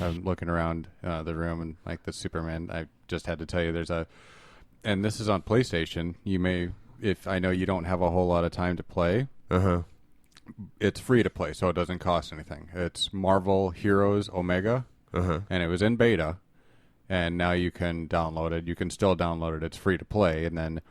I'm looking around the room and like the Superman. I just had to tell you and this is on PlayStation. You may, if I know you don't have a whole lot of time to play. It's free to play, so it doesn't cost anything. It's Marvel Heroes Omega, and it was in beta, and now you can download it. You can still download it. It's free to play, and then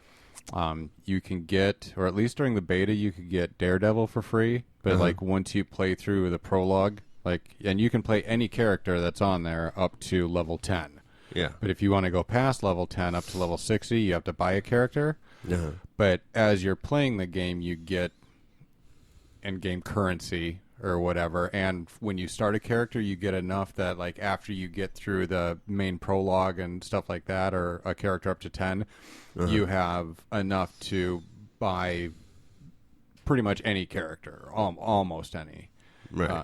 you can get, or at least during the beta, you could get Daredevil for free. But like once you play through the prologue, and you can play any character that's on there up to level 10. Yeah. But if you want to go past level 10 up to level 60, you have to buy a character. But as you're playing the game, you get in-game currency or whatever, and when you start a character, you get enough that like after you get through the main prologue and stuff like that, or a character up to 10, you have enough to buy pretty much any character, almost any,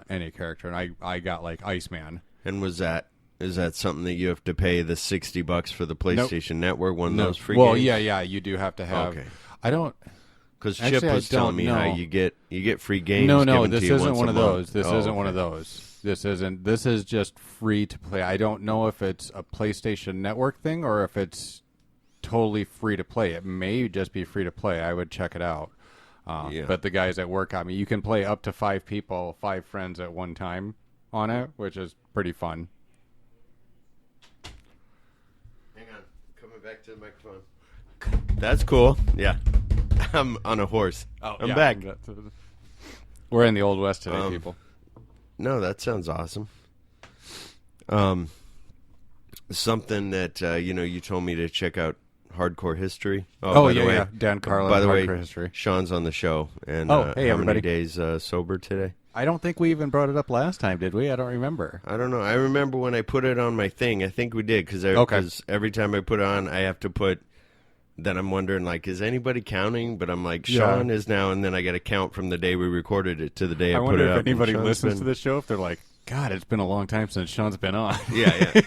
any character. And I got like Iceman. And is that something that you have to pay the $60 for the PlayStation Network, one of those free games? Well, yeah, you do have to have. Okay. I don't. Because Chip was telling me how you get free games. No, this isn't one of those. This isn't one of those. This isn't. This is just free to play. I don't know if it's a PlayStation Network thing or if it's totally free to play. It may just be free to play. I would check it out. But the guys at work got me. You can play up to 5 people, 5 friends at one time on it, which is pretty fun. Hang on, coming back to the microphone. That's cool. Yeah. I'm on a horse. I'm back. We're in the Old West today, people. No, that sounds awesome. Something that, you told me to check out Hardcore History. Yeah. Dan Carlan, by the way, Hardcore History. Sean's on the show. And hey, how everybody. many days sober today? I don't think we even brought it up last time, did we? I don't remember. I don't know. I remember when I put it on my thing. I think we did, because every time I put it on, I have to put... Then I'm wondering, like, is anybody counting? But I'm like, Shawn is now, and then I got to count from the day we recorded it to the day I put it up. I wonder if anybody listens to the show, if they're like, God, it's been a long time since Shawn's been on. Yeah.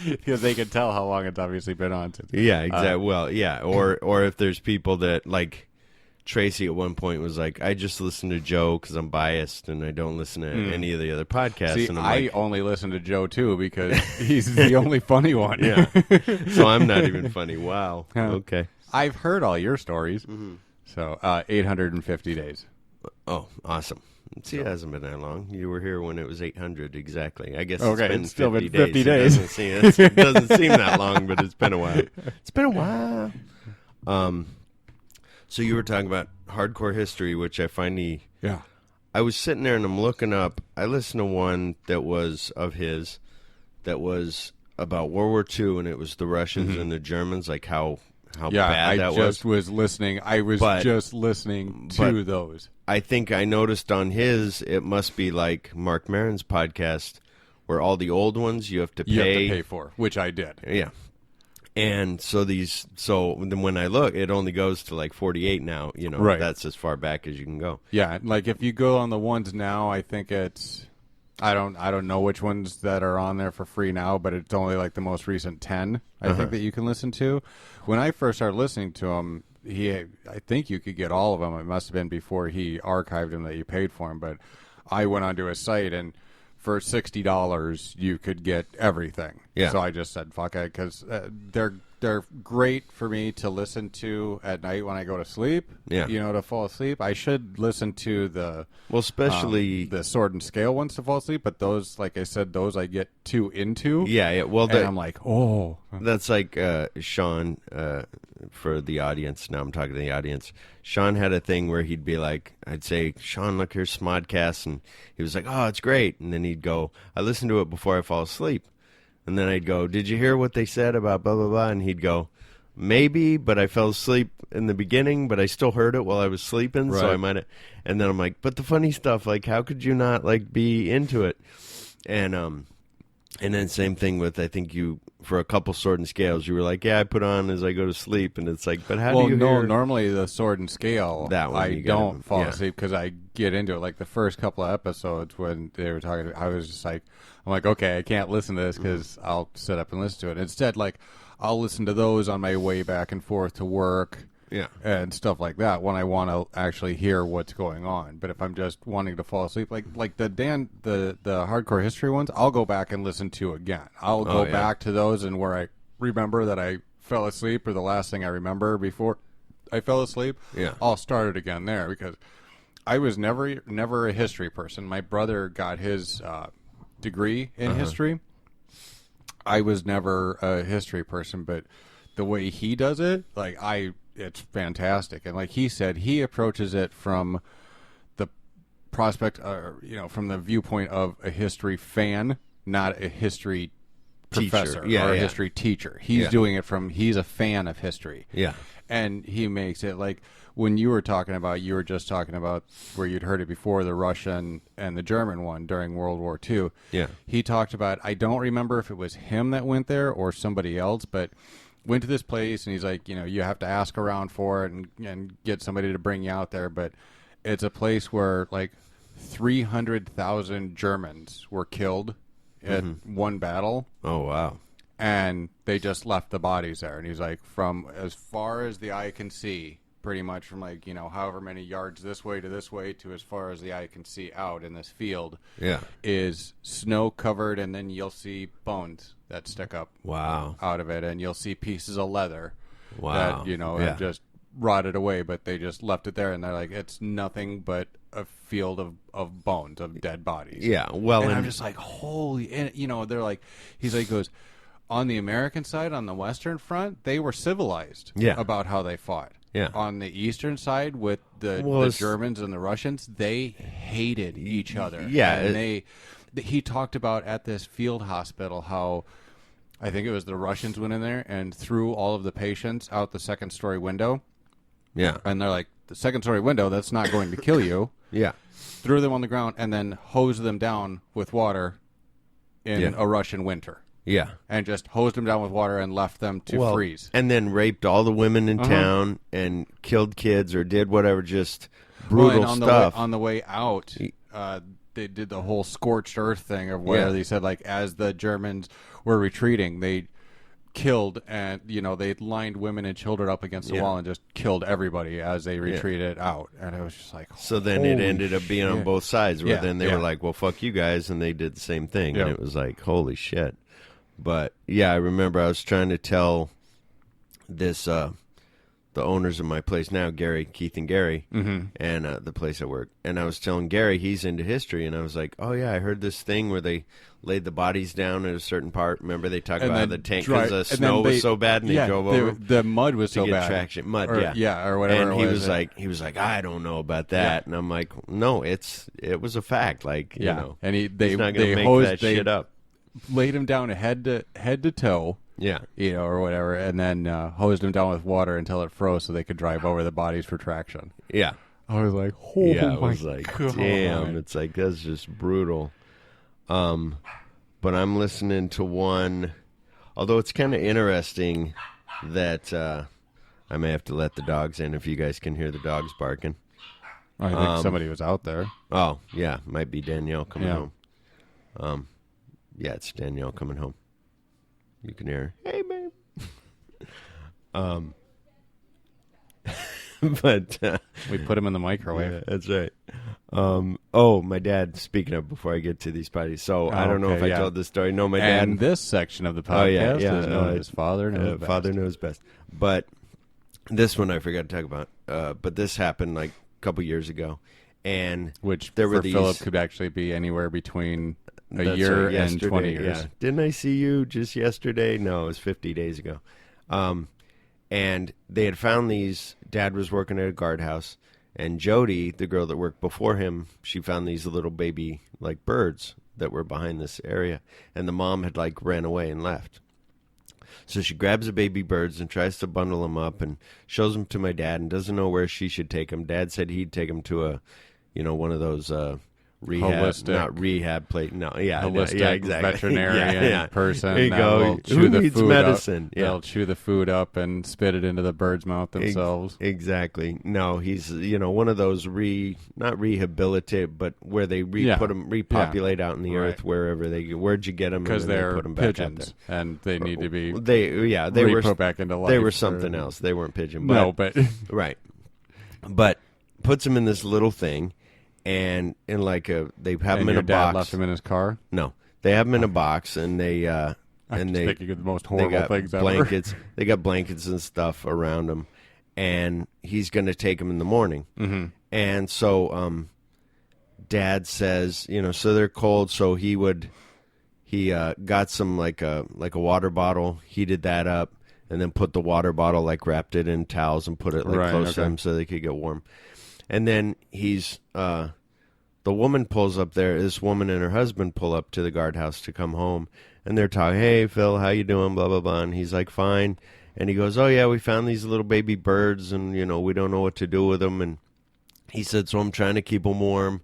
Because they can tell how long it's obviously been on. Yeah, exactly. Well, yeah. Or if there's people that, like, Tracy at one point was like, I just listen to Joe because I'm biased and I don't listen to any of the other podcasts. See, and I only listen to Joe, too, because he's the only funny one. Yeah. So I'm not even funny. Wow. Okay. I've heard all your stories. So 850 days. Oh, awesome. See, it hasn't been that long. You were here when it was 800 exactly. I guess it's still been 50 days. It doesn't seem that long, but it's been a while. It's been a while. So you were talking about Hardcore History, which I finally... Yeah. I was sitting there and I'm looking up. I listened to one that was of his that was about World War II, and it was the Russians and the Germans, like how bad that was. I just was listening. I was just listening to those. I think I noticed on his, it must be like Mark Maron's podcast, where all the old ones you have to pay for, which I did. Yeah. And so then when I look, it only goes to like 48 now. Right. That's as far back as you can go. Yeah, like if you go on the ones now, I think it's... I don't know which ones that are on there for free now, but it's only like the most recent 10, I think, that you can listen to. When I first started listening to him, I think you could get all of them. It must have been before he archived them that you paid for them. But I went onto his site, and for $60, you could get everything. Yeah. So I just said, fuck it, because they're great for me to listen to at night when I go to sleep. Yeah. To fall asleep. I should listen to the especially the Sword and Scale ones to fall asleep, but those, like I said, those I get too into. Yeah. Well, and I'm like, oh, that's like Shawn. For the audience, now I'm talking to the audience. Shawn had a thing where he'd be like, I'd say, Shawn, look, here's Smodcast, and he was like, oh, it's great, and then he'd go, I listen to it before I fall asleep. And then I'd go, did you hear what they said about blah, blah, blah? And he'd go, maybe, but I fell asleep in the beginning, but I still heard it while I was sleeping, so I might have. And then I'm like, but the funny stuff, like, how could you not, like, be into it? And then same thing with, I think you, for a couple Sword and Scales, you were like, yeah, I put on as I go to sleep, and it's like, but how do you hear? Normally the Sword and Scale, that one, I don't fall asleep because I get into it. Like the first couple of episodes when they were talking, I was just like, I'm like, okay, I can't listen to this because I'll sit up and listen to it. Instead, like, I'll listen to those on my way back and forth to work, Yeah. And stuff like that when I want to actually hear what's going on. But if I'm just wanting to fall asleep, like the hardcore history ones, I'll go back and listen to again. I'll go back to those and where I remember that I fell asleep or the last thing I remember before I fell asleep, I'll start it again there because I was never a history person. My brother got his degree in history. I was never a history person, but the way he does it, it's fantastic. And like he said, he approaches it from the prospect, from the viewpoint of a history fan, not a history professor or a history teacher. He's doing it he's a fan of history. Yeah. And he makes it like when you were just talking about where you'd heard it before, the Russian and the German one during World War II. Yeah. He talked about, I don't remember if it was him that went there or somebody else, but went to this place and he's like, you have to ask around for it and get somebody to bring you out there. But it's a place where like 300,000 Germans were killed at one battle. Oh, wow. And they just left the bodies there. And he's like, from as far as the eye can see, pretty much from like, however many yards this way to as far as the eye can see out in this field is snow covered. And then you'll see bones that stick up out of it. And you'll see pieces of leather that, have just rotted away, but they just left it there. And they're like, it's nothing but a field of bones, of dead bodies. Yeah. Well, and I'm just like, holy, and they're like, goes, on the American side, on the Western front, they were civilized about how they fought. Yeah. On the Eastern side, with the Germans and the Russians, they hated each other. Yeah. And he talked about at this field hospital how, I think it was the Russians went in there and threw all of the patients out the second-story window. Yeah. And they're like, the second-story window, that's not going to kill you. Yeah. Threw them on the ground and then hosed them down with water in a Russian winter. Yeah. And just hosed them down with water and left them to freeze. And then raped all the women in town and killed kids or did whatever, just brutal stuff. On the way out, they did the whole scorched earth thing of where they said, like, as the Germans were retreating, they killed and, they lined women and children up against the wall and just killed everybody as they retreated out. And it was just like, so then it ended up being on both sides where then they were like, well, fuck you guys. And they did the same thing. And it was like, holy shit. But I remember I was trying to tell this, the owners of my place now, Keith and Gary, and the place I work. And I was telling Gary, he's into history, and I was like, oh yeah, I heard this thing where they laid the bodies down at a certain part. Remember they talked about the tank because the snow was so bad and they drove over. The mud was so bad. Traction. Mud, or whatever. And he was like, I don't know about that. And I'm like, no, it was a fact. Like, you know, and he's not going to make that shit up. Laid him down head to toe, or whatever, and then hosed him down with water until it froze so they could drive over the bodies for traction. Yeah. I was like, oh I was like, God. Damn, it's like, that's just brutal. But I'm listening to one, although it's kind of interesting that I may have to let the dogs in if you guys can hear the dogs barking. I think somebody was out there. Oh, yeah, might be Danielle coming home. Yeah, it's Danielle coming home. You can hear her. Hey, babe. But we put him in the microwave. Yeah, that's right. My dad, speaking of, before I get to these parties, so I don't know if I told this story. No, my dad. And this section of the podcast is known as Father Knows Best. Father Knows Best. But this one I forgot to talk about. But this happened like a couple years ago. And which there were for Phillip could actually be anywhere between a year and 20 years. Yeah. Didn't I see you just yesterday? No, it was 50 days ago. And they had found these. Dad was working at a guardhouse, and Jody, the girl that worked before him, she found these little baby like birds that were behind this area, and the mom had like ran away and left. So she grabs the baby birds and tries to bundle them up and shows them to my dad and doesn't know where she should take them. Dad said he'd take them to one of those rehab plate. No, holistic exactly. veterinarian person. There you go. Will chew Who the needs food medicine? Up. They'll chew the food up and spit it into the bird's mouth themselves. Exactly. No, he's one of those not rehabilitate, but where they repopulate out in the earth wherever they. Where'd you get them? Because they're put them pigeons, back out there. and they need to be. They were put back into life. They were something else. They weren't pigeon. But right. But puts them in this little thing. And in they have him in a box. Dad left him in his car. No, they have him in a box, and they I'm thinking of the most horrible things blankets. ever. They got blankets and stuff around him, and he's going to take them in the morning. Mm-hmm. And so, Dad says, so they're cold. So he got some like a water bottle, heated that up, and then put the water bottle wrapped it in towels and put it close to them so they could get warm. And then the woman pulls up there. This woman and her husband pull up to the guardhouse to come home. And they're talking, hey, Phil, how you doing, blah, blah, blah. And he's like, fine. And he goes, oh, yeah, we found these little baby birds, and, we don't know what to do with them. And he said, so I'm trying to keep them warm.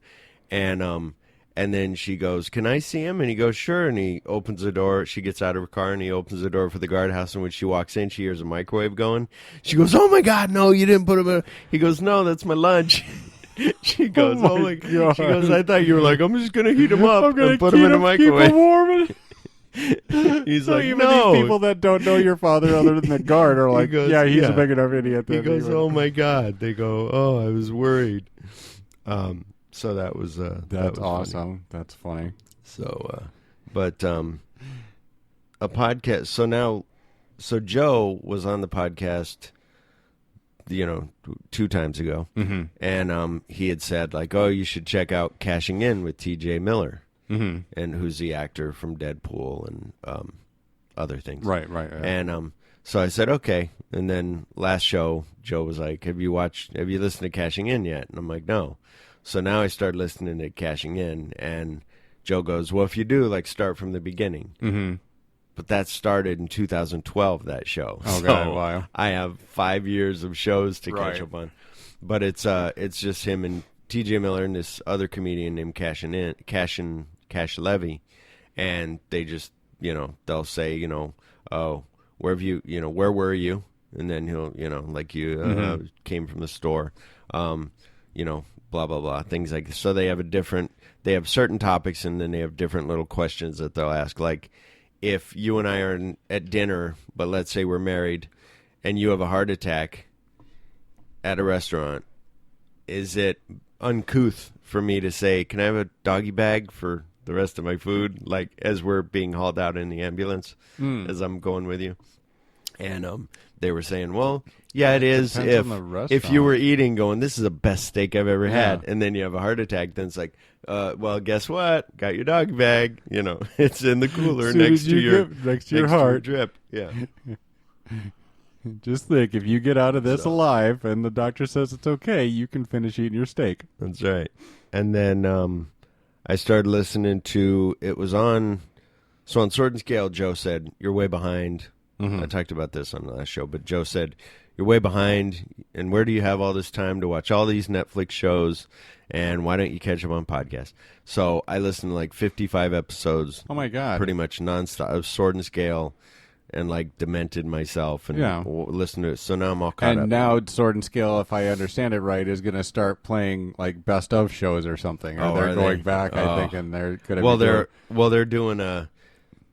And then she goes, can I see him? And he goes, sure. And he opens the door. She gets out of her car, and he opens the door for the guardhouse. And when she walks in, she hears a microwave going. She goes, oh, my God, no, you didn't put him in. He goes, no, that's my lunch. She goes, oh, my God. She goes, I thought you were like, I'm just going to heat him up and put him in a microwave. Keep him warm. He's so like, even no. these people that don't know your father other than the guard are like, goes, he's a big enough idiot. He goes, oh, my God. They go, oh, I was worried. So that was that's awesome. Funny. That's funny. So, but a podcast. So Joe was on the podcast, 2 times ago, mm-hmm. and he had said oh, you should check out Cashing In with T.J. Miller, mm-hmm. and who's the actor from Deadpool and other things. Right. And so I said okay, and then last show Joe was like, have you listened to Cashing In yet? And I'm like, no. So now I started listening to Cashing In, and Joe goes, well, if you do, start from the beginning. Mm-hmm. But that started in 2012, that show. Oh, so God, wow. I have 5 years of shows to catch up on. But it's just him and T.J. Miller and this other comedian named Cash Levy, and they just, they'll say, oh, where were you? And then he'll, mm-hmm. came from the store, blah, blah, blah, things like this. So they have certain topics, and then they have different little questions that they'll ask. Like, if you and I are at dinner, but let's say we're married, and you have a heart attack at a restaurant, is it uncouth for me to say, can I have a doggy bag for the rest of my food, as we're being hauled out in the ambulance, as I'm going with you? And they were saying, well, yeah, it is. If you were eating going, this is the best steak I've ever had, and then you have a heart attack, then it's like, well, guess what? Got your dog bag. It's in the cooler next to your heart. Drip. Yeah. Just think, if you get out of this alive and the doctor says it's okay, you can finish eating your steak. That's right. And then I started listening to, it was on Sword and Scale, Joe said, you're way behind. Mm-hmm. I talked about this on the last show, but Joe said, you're way behind, and where do you have all this time to watch all these Netflix shows, and why don't you catch up on podcasts? So I listened to 55 episodes. Oh, my God. Pretty much nonstop of Sword and Scale, and demented myself and listened to it. So now I'm all caught up. And now Sword and Scale, if I understand it right, is going to start playing best of shows or something. Or they're going back, I think, and they're going to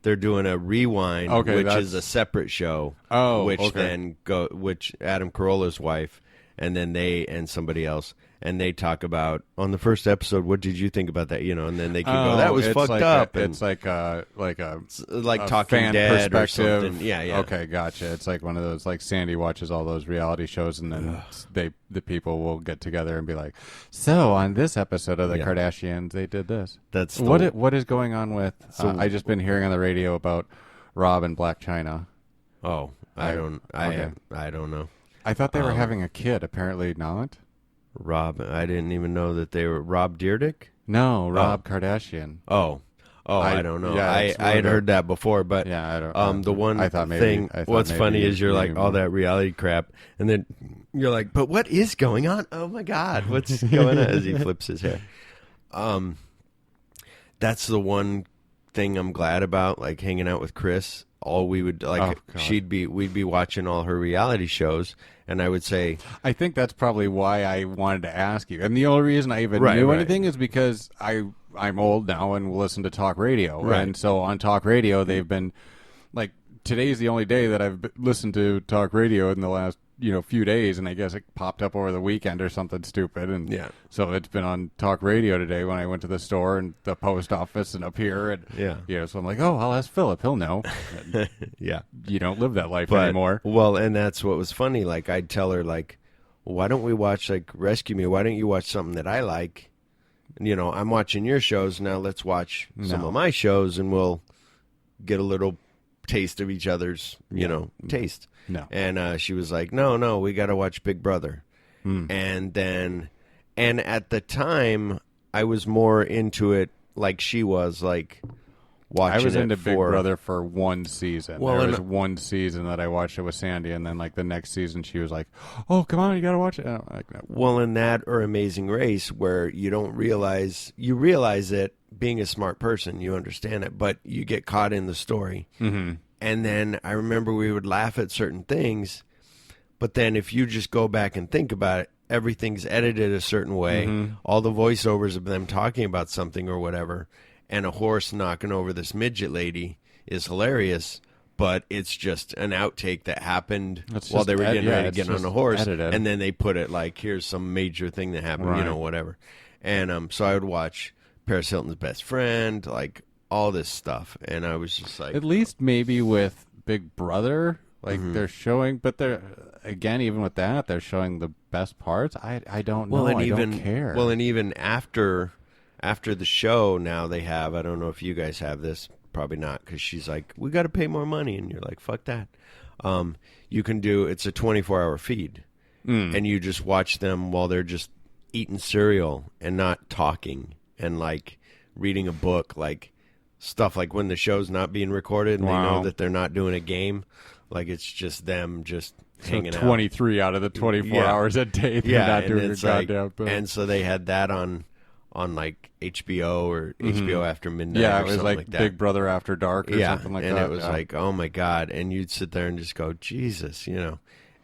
they're doing a rewind, which is a separate show. Which Adam Carolla's wife, and then they and somebody else, and they talk about on the first episode. What did you think about that? And then they can go, that was fucked up. It's like Talking fan Dead perspective. Or something. Yeah. Okay, gotcha. It's like one of those, Sandy watches all those reality shows, and then the people will get together and be like, so on this episode of the Kardashians, they did this. That's what is going on with? I just been hearing on the radio about Rob and Black China. Oh, I don't know. I thought they were having a kid. Apparently not. Rob, I didn't even know that they were Rob Dyrdek? No, Rob Kardashian. Oh, I don't know. Yeah, I had heard that before, but I don't. The one I thought thing. What's funny is you're like all that reality crap, and then you're like, but what is going on? Oh my God, what's going on? As he flips his hair. that's the one thing I'm glad about, like hanging out with Chris. All we would like, we'd be watching all her reality shows, and I would say, I think that's probably why I wanted to ask you. And the only reason I even knew anything is because I'm old now and listen to talk radio, and so on talk radio they've been like, today's the only day that I've listened to talk radio in the last few days, and I guess it popped up over the weekend or something stupid, and so it's been on talk radio today when I went to the store and the post office and up here, and so I'm like, oh, I'll ask Phillip, he'll know. You don't live that life anymore. Well, and that's what was funny. Like, I'd tell her, like, well, why don't we watch, like, Rescue Me? Why don't you watch something that I like? I'm watching your shows now. Let's watch some of my shows, and we'll get a little taste of each other's taste. No. And she was like, no, we got to watch Big Brother. And at the time I was more into it, like she was, like, watching. I was into Big for... Brother for one season. There was one season that I watched it with Sandy, and then like the next season she was like, oh, come on, you got to watch it. And I'm like, no. Well, in that or Amazing Race, where you realize it, being a smart person, you understand it, but you get caught in the story. And then I remember we would laugh at certain things, but then if you just go back and think about it, everything's edited a certain way. All the voiceovers of them talking about something or whatever, and a horse knocking over this midget lady is hilarious, but it's just an outtake that happened while they were getting ready to get on a horse. Edited. And then they put it like, here's some major thing that happened, whatever. And so I would watch Paris Hilton's Best Friend, like, all this stuff, and I was just like, at least maybe with Big Brother, like they're showing, but they're, again, even with that, they're showing the best parts. I don't know. I don't care. Well, and even after the show, now they have, I don't know if you guys have this, probably not, because she's like, we got to pay more money, and you're like, fuck that. You can do, it's a 24-hour feed, and you just watch them while they're just eating cereal and not talking and like reading a book, like stuff like when the show's not being recorded and they know that they're not doing a game, like it's just them just hanging 23 out of the 24 hours a day they're not doing a goddamn thing. And so they had that on like HBO or HBO After Midnight, it was like that. Big Brother After Dark or something like that. And it was like, oh my God, and you'd sit there and just go, Jesus,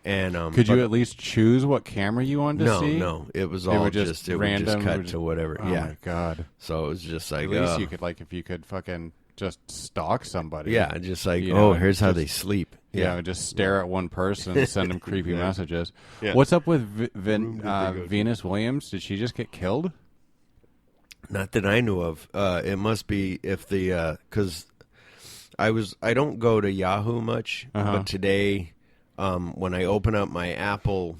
And could you at least choose what camera you wanted to see? No, it was all just random. Would just cut to whatever. Oh my God! So it was just like, at least you could, like, if you could fucking just stalk somebody. Yeah, just like, here's how they sleep. Yeah, just stare at one person and send them creepy messages. Yeah. What's up with Venus Williams? Did she just get killed? Not that I knew of. It must be if the because I don't go to Yahoo much, but today. When I open up my Apple,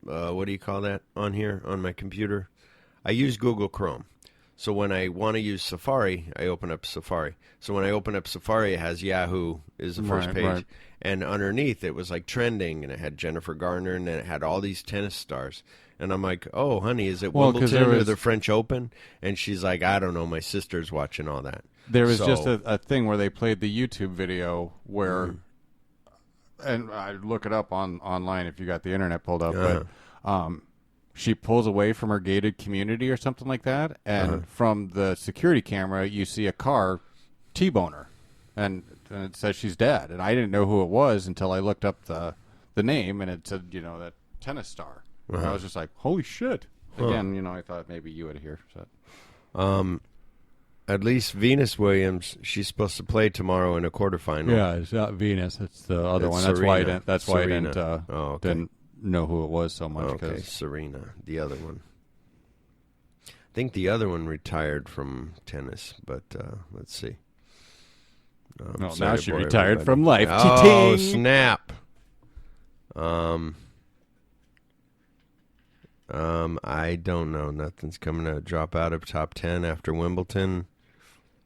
what do you call that on here on my computer? I use Google Chrome. So when I want to use Safari, I open up Safari. So when I open up Safari, it has Yahoo is the first page. And underneath, it was like trending, and it had Jennifer Garner, and then it had all these tennis stars. And I'm like, oh, honey, is it Wimbledon or the French Open? And she's like, I don't know. My sister's watching all that. There was just a thing where they played the YouTube video where... And I look it up online if you got the internet pulled up. But she pulls away from her gated community or something like that, and from the security camera, you see a car T-bone her, and it says she's dead. And I didn't know who it was until I looked up the name, and it said, that tennis star. And I was just like, holy shit! Again, I thought maybe you would hear. So. At least Venus Williams, she's supposed to play tomorrow in a quarterfinal. Yeah, it's not Venus. It's the other one. Serena. That's why I didn't know who it was so much. Okay, Serena, the other one. I think the other one retired from tennis, but let's see. Now she retired from life. Oh, snap. I don't know. Nothing's coming to drop out of top 10 after Wimbledon.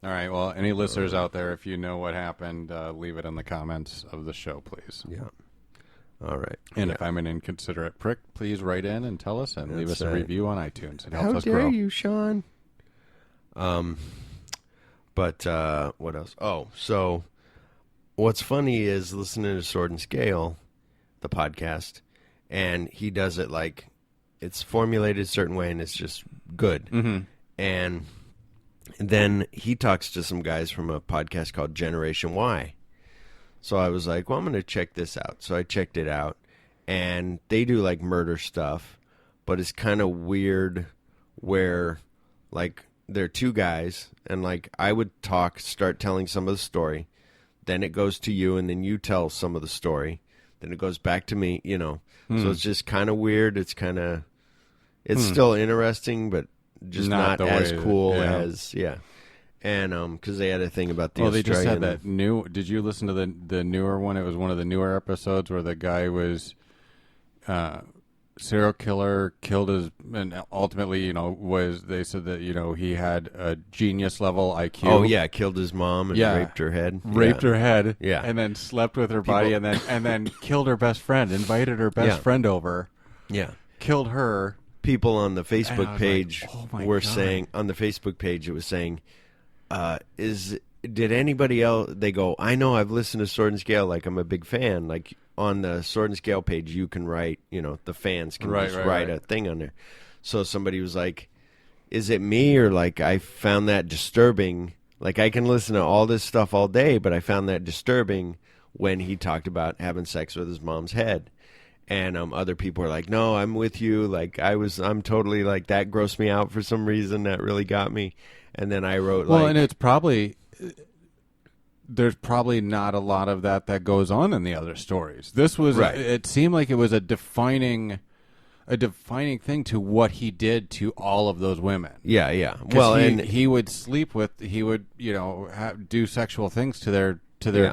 All right. Well, any listeners out there, if you know what happened, leave it in the comments of the show, please. Yeah. All right. And if I'm an inconsiderate prick, please write in and tell us and leave us a review on iTunes. It helps us grow. How dare you, Shawn? But what else? Oh, so what's funny is listening to Sword and Scale, the podcast, and he does it like it's formulated a certain way, and it's just good. And And then he talks to some guys from a podcast called Generation Y. So I was like, well, I'm going to check this out. So I checked it out. And they do, like, murder stuff. But it's kind of weird where, like, there are two guys. And, like, I would start telling some of the story. Then it goes to you, and then you tell some of the story. Then it goes back to me, you know. So it's just kind of weird. It's kind of... It's still interesting, but just not as cool as... Yeah. And because they had a thing about the Australian... they just had that new... Did you listen to the newer one? It was one of the newer episodes where the guy was... serial killer, killed his... And ultimately, you know, they said that, you know, he had a genius-level IQ. Oh, yeah, killed his mom and raped her head. Raped her head. Yeah. And then slept with her body and then killed her best friend, invited her best friend over. Yeah. Killed her. People on the Facebook page were God. saying... On the Facebook page, it was saying... Did anybody else? They go, I know I've listened to Sword and Scale, like I'm a big fan. Like on the Sword and Scale page, you can write, you know, the fans can write a thing on there. So somebody was like, is it me or like I found that disturbing? Like I can listen to all this stuff all day, but I found that disturbing when he talked about having sex with his mom's head. And other people are like, no, I'm with you. Like I'm totally like that grossed me out for some reason. That really got me. And then I wrote and it's probably there's probably not a lot of that goes on in the other stories. This was it seemed like it was a defining thing to what he did to all of those women. Yeah. Well, he would sleep with, he would, you know, do sexual things to their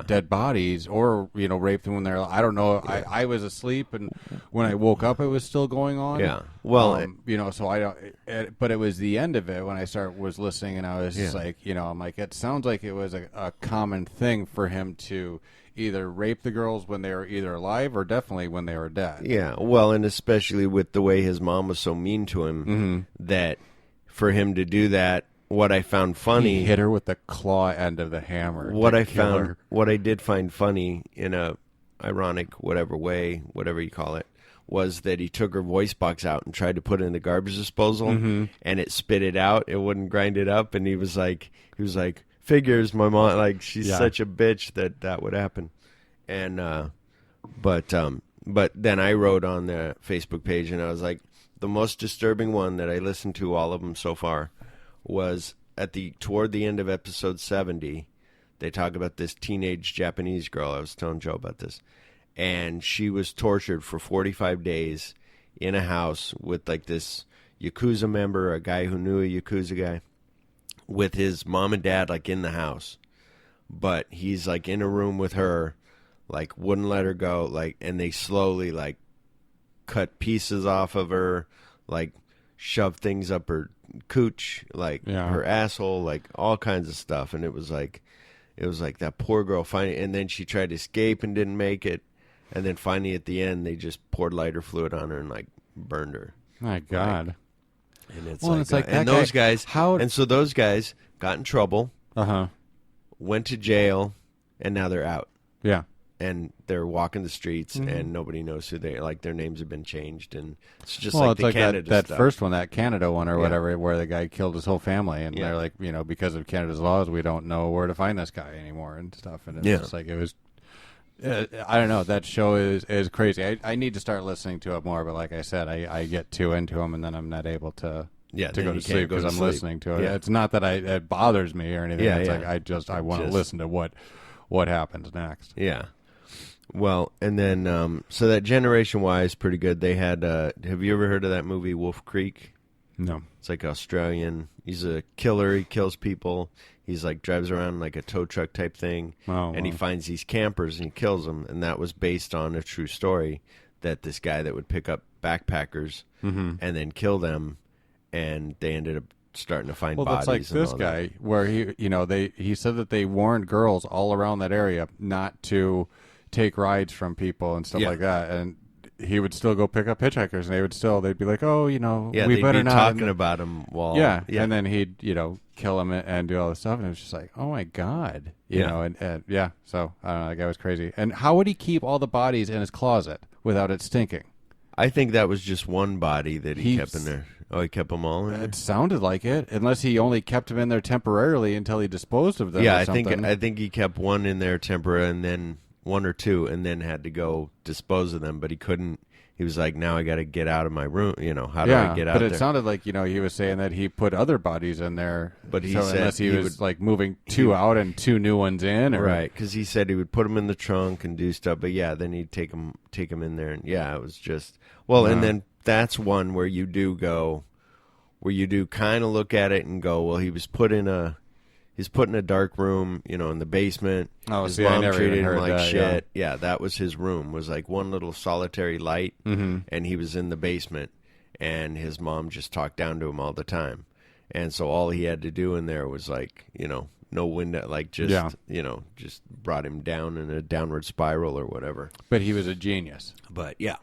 dead bodies, or, you know, rape them when they're, I don't know. I was asleep, and when I woke up, it was still going on. Yeah. Well, you know, so I don't, but it was the end of it when I was listening, and I was just like, you know, I'm like, it sounds like it was a common thing for him to either rape the girls when they were either alive or definitely when they were dead. Yeah. Well, and especially with the way his mom was so mean to him, that for him to do that, what I found funny... He hit her with the claw end of the hammer. What I did find funny in a ironic whatever way, whatever you call it, was that he took her voice box out and tried to put it in the garbage disposal, and it spit it out. It wouldn't grind it up, and he was like, figures, my mom, like, she's such a bitch that would happen. And but then I wrote on the Facebook page, and I was like, the most disturbing one that I listened to, all of them so far, was toward the end of episode 70. They talk about this teenage Japanese girl. I was telling Joe about this, and she was tortured for 45 days in a house with like this Yakuza member, a guy who knew a Yakuza guy, with his mom and dad like in the house, but he's like in a room with her, like wouldn't let her go, like, and they slowly like cut pieces off of her, like shove things up her cooch, like her asshole, like all kinds of stuff. And it was like that poor girl finally, and then she tried to escape and didn't make it, and then finally at the end they just poured lighter fluid on her and like burned her. My God. Like, and it's like and those guys, and so those guys got in trouble, went to jail, and now they're out. Yeah. And they're walking the streets, and nobody knows who they are. Like, their names have been changed, and it's just it's the Canada that stuff. first one, that Canada one or whatever, where the guy killed his whole family, and they're like, you know, because of Canada's laws, we don't know where to find this guy anymore and stuff. And it's just like, it was, I don't know, that show is crazy. I need to start listening to it more, but like I said, I get too into them, and then I'm not able to go to sleep because I'm listening to it. It's not that it bothers me or anything. It's like I want to listen to what happens next. Yeah. Well, and then, so that Generation Y is pretty good. They had, have you ever heard of that movie, Wolf Creek? No. It's like Australian. He's a killer. He kills people. He's like, drives around like a tow truck type thing. He finds these campers and he kills them. And that was based on a true story, that this guy that would pick up backpackers and then kill them. And they ended up starting to find bodies. Well, that's like this guy, where he said that they warned girls all around that area not to take rides from people and stuff like that, and he would still go pick up hitchhikers, and they'd be like, oh, you know, we better be not talking about him while and then he'd, you know, kill him and do all this stuff, and it was just like, oh my God, you know, and so I don't know, that guy was crazy. And how would he keep all the bodies in his closet without it stinking? I think that was just one body that he kept in there. Oh, he kept them all in there? It sounded like it, unless he only kept them in there temporarily until he disposed of them. Yeah, or something. I think he kept one in there temporarily, and then one or two, and then had to go dispose of them. But he couldn't. He was like, "Now I got to get out of my room. How do I get out?" But it there? sounded like he was saying that he put other bodies in there. But he so said unless he was would, like moving two out and two new ones in, or, right? Because he said he would put them in the trunk and do stuff. But yeah, then he'd take them in there, and yeah, it was just and then that's one where you do go. Where you do kind of look at it and go, well, he's put in a dark room, in the basement. Oh, his see, I mom never treated even him heard like that, shit. Yeah, that was his room. Was like one little solitary light, mm-hmm. and he was in the basement, and his mom just talked down to him all the time, and so all he had to do in there was like, no window, like just just brought him down in a downward spiral or whatever. But he was a genius. But yeah,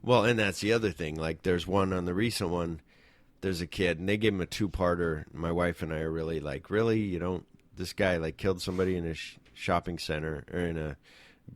well, and that's the other thing. Like, there's one on the recent one. There's a kid, and they gave him a 2-parter. My wife and I are really like, really? You don't? This guy like killed somebody in a shopping center or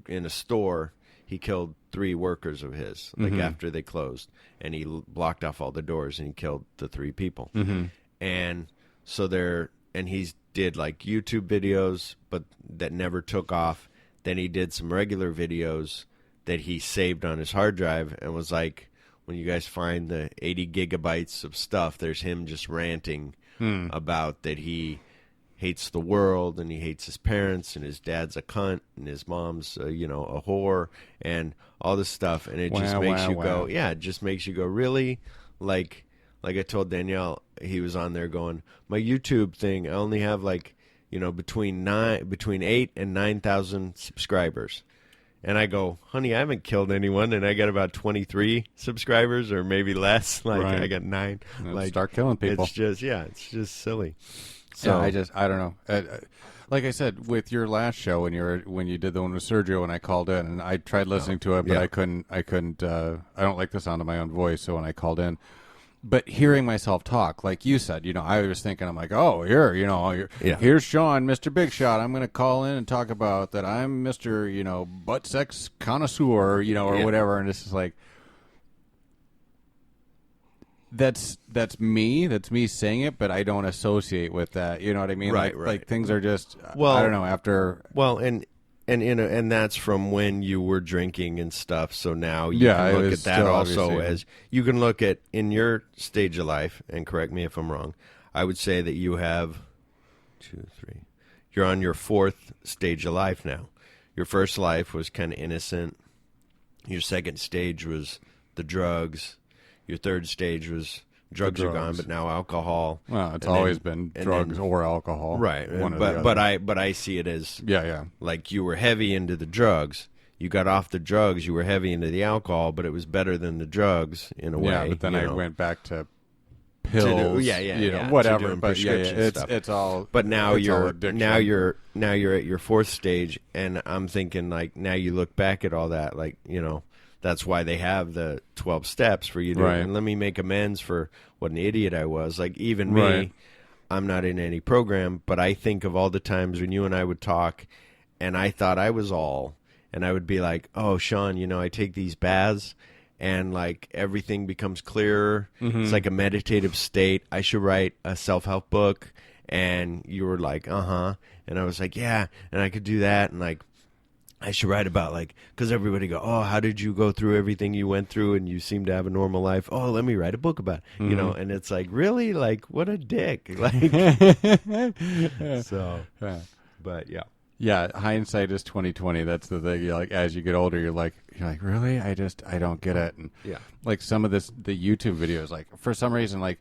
in a store. He killed 3 workers of his, like mm-hmm. after they closed, and he blocked off all the doors, and he killed the 3 people. Mm-hmm. And so he's did like YouTube videos, but that never took off. Then he did some regular videos that he saved on his hard drive, and was like, when you guys find the 80 gigabytes of stuff, there's him just ranting about that he hates the world, and he hates his parents, and his dad's a cunt, and his mom's a whore, and all this stuff. And it just makes you go, it just makes you go, really? Like I told Danielle, he was on there going, my YouTube thing, I only have between 8 and 9,000 subscribers. And I go, honey, I haven't killed anyone, and I got about 23 subscribers, or maybe less. Right. I got 9. Start killing people. It's just silly. So I don't know. Like I said, with your last show, when you did the one with Sergio, and I called in, and I tried listening to it, but I couldn't. I don't like the sound of my own voice, so when I called in. But hearing myself talk, like you said, I was thinking, I'm like, oh, here's Shawn, Mr. Big Shot. I'm going to call in and talk about that I'm Mr. Butt sex connoisseur, or whatever. And it's just like, that's me. That's me saying it, but I don't associate with that. You know what I mean? Right. Like things are just, I don't know, after. Well, and that's from when you were drinking and stuff. So now you can look at that also as you can look at in your stage of life. And correct me if I'm wrong. I would say that you have 2, 3. You're on your 4th stage of life now. Your first life was kind of innocent. Your second stage was the drugs. Your third stage was drugs are gone, but now alcohol. Well, it's always been drugs or alcohol, right? But I see it as like you were heavy into the drugs. You got off the drugs. You were heavy into the alcohol, but it was better than the drugs in a way. Yeah, but then I went back to pills. Whatever. But it's all. But now you're at your 4th stage, and I'm thinking like now you look back at all that, like that's why they have the 12 steps for you to, and let me make amends for what an idiot I was. Like, even me, I'm not in any program, but I think of all the times when you and I would talk, and I thought I was all, and I would be like, oh, Shawn, I take these baths, and, like, everything becomes clearer. Mm-hmm. It's like a meditative state. I should write a self-help book. And you were like, uh-huh. And I was like, yeah, and I could do that, and, like, I should write about, like, because everybody go, oh, how did you go through everything you went through and you seem to have a normal life? Oh, let me write a book about it, and it's like, really? Like, what a dick. Like, so, but yeah. Yeah, hindsight is 20/20. That's the thing. You're like, as you get older, you're like, really? I don't get it. And like some of the YouTube videos, like for some reason, like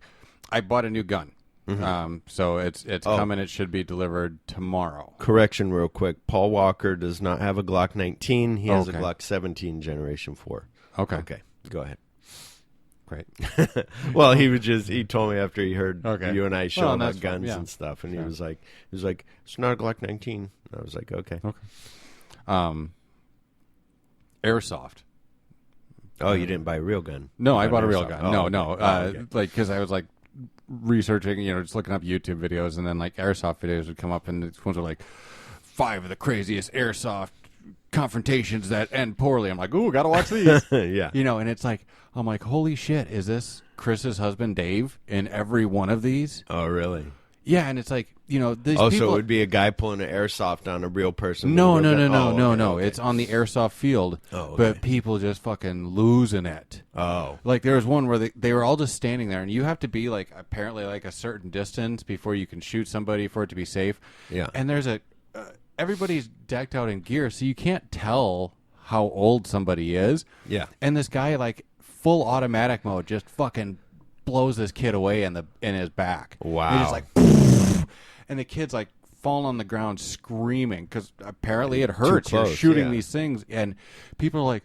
I bought a new gun. Mm-hmm. So it's coming. It should be delivered tomorrow. Correction, real quick. Paul Walker does not have a Glock 19. He has a Glock 17 Generation 4. Okay. Go ahead. Great. Well, he told me after he heard you and I show him about guns and stuff, and he was like, it's not a Glock 19. I was like, okay. Airsoft. Oh, you didn't buy a real gun? No, I bought a real gun. Oh, no. okay. Like, because I was like researching, just looking up YouTube videos, and then like airsoft videos would come up, and the ones were like 5 of the craziest airsoft confrontations that end poorly. I'm like, ooh, gotta watch these. Yeah. You know, and it's like, I'm like, holy shit, is this Chris's husband Dave in every one of these? Oh, really? Yeah, and it's like, you know, these Oh, people... so it would be a guy pulling an airsoft on a real person? No. Okay. It's on the airsoft field, okay. but people just fucking losing it. Oh. Like, there was one where they were all just standing there, and you have to be, like, apparently, like, a certain distance before you can shoot somebody for it to be safe. Yeah. And there's everybody's decked out in gear, so you can't tell how old somebody is. Yeah. And this guy, like, full automatic mode, just fucking blows this kid away in his back. Wow. And he's like, and the kid's like falling on the ground screaming because apparently it hurts. Close, You're shooting yeah. these things, and people are like,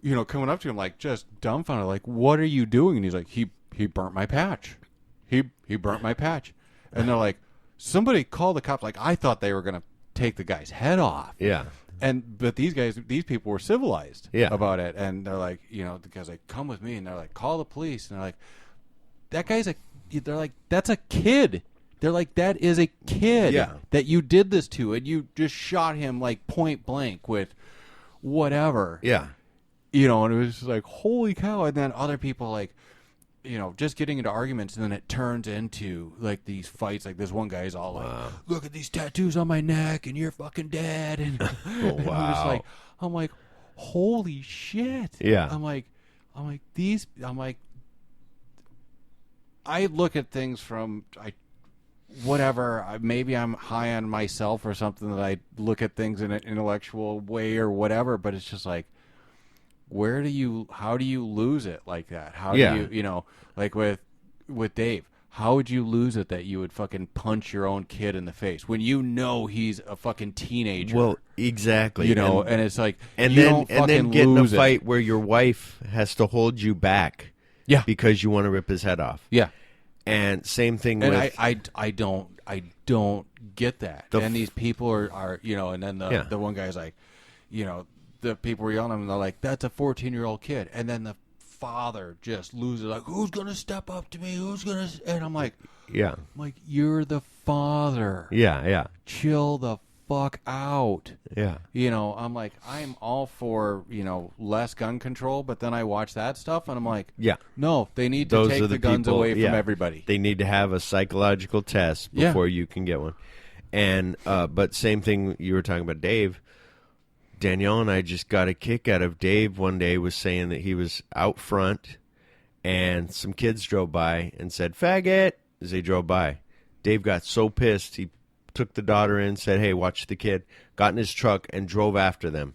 you know, coming up to him like just dumbfounded, like, "What are you doing?" And he's like, "He burnt my patch. He burnt my patch." And they're like, "Somebody call the cops." Like, I thought they were gonna take the guy's head off. Yeah. But these people were civilized about it, and they're like, you know, the guys like, "Come with me," and they're like, "Call the police," and they're like, "That guy's they're like, that's a kid." They're like, that is a kid that you did this to, and you just shot him like point blank with whatever. Yeah. You know, and it was just like, holy cow. And then other people like, you know, just getting into arguments, and then it turns into like these fights. Like this one guy's all like, "Look at these tattoos on my neck, and you're fucking dead." And, oh, wow. I'm just like, holy shit. Yeah. I'm like, I look at things from whatever. Maybe I'm high on myself or something, that I look at things in an intellectual way or whatever. But it's just like, how do you lose it like that? How do you know, like with Dave, how would you lose it that you would fucking punch your own kid in the face when you know he's a fucking teenager? Well, exactly. You know, and it's like, and then get in a fight where your wife has to hold you back, because you want to rip his head off. Yeah. And same thing and with... I don't get that. And these people are you know, and then the one guy's like, you know, the people were yelling at him, and they're like, "That's a 14-year-old kid." And then the father just loses, like, "Who's going to step up to me? Who's going to..." And I'm like, you're the father. Yeah. Chill the fuck out. Yeah. You know, I'm like, I'm all for, you know, less gun control, but then I watch that stuff and I'm like, no, they need to take the guns away from everybody. They need to have a psychological test before you can get one. And but same thing you were talking about, Dave. Danielle and I just got a kick out of Dave one day was saying that he was out front and some kids drove by and said, "Faggot," as they drove by. Dave got so pissed, he took the daughter in, said, "Hey, watch the kid," got in his truck and drove after them